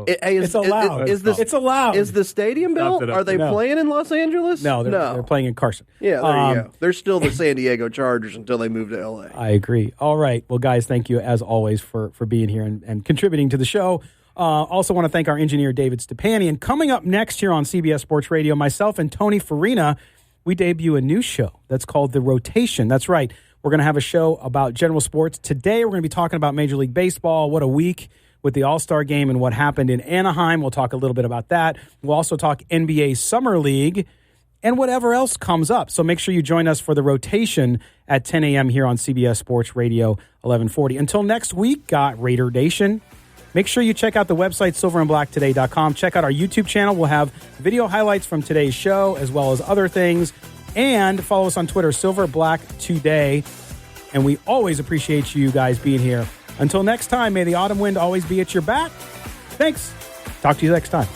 it's allowed. It's allowed. Is the stadium built? Are they playing in Los Angeles? No, they're playing in Carson. Yeah, there you go. They're still the San Diego Chargers until they move to L.A. I agree. All right. Well, guys, thank you as always for being here and contributing to the show. Also want to thank our engineer, David Stepani. And coming up next here on CBS Sports Radio, myself and Tony Farina, we debut a new show that's called The Rotation. That's right. We're going to have a show about general sports. Today, we're going to be talking about Major League Baseball. What a week with the All-Star Game and what happened in Anaheim. We'll talk a little bit about that. We'll also talk NBA Summer League and whatever else comes up. So make sure you join us for The Rotation at 10 a.m. here on CBS Sports Radio 1140. Until next week, Raider Nation. Make sure you check out the website, silverandblacktoday.com. Check out our YouTube channel. We'll have video highlights from today's show as well as other things. And follow us on Twitter, silverblacktoday. And we always appreciate you guys being here. Until next time, may the autumn wind always be at your back. Thanks. Talk to you next time.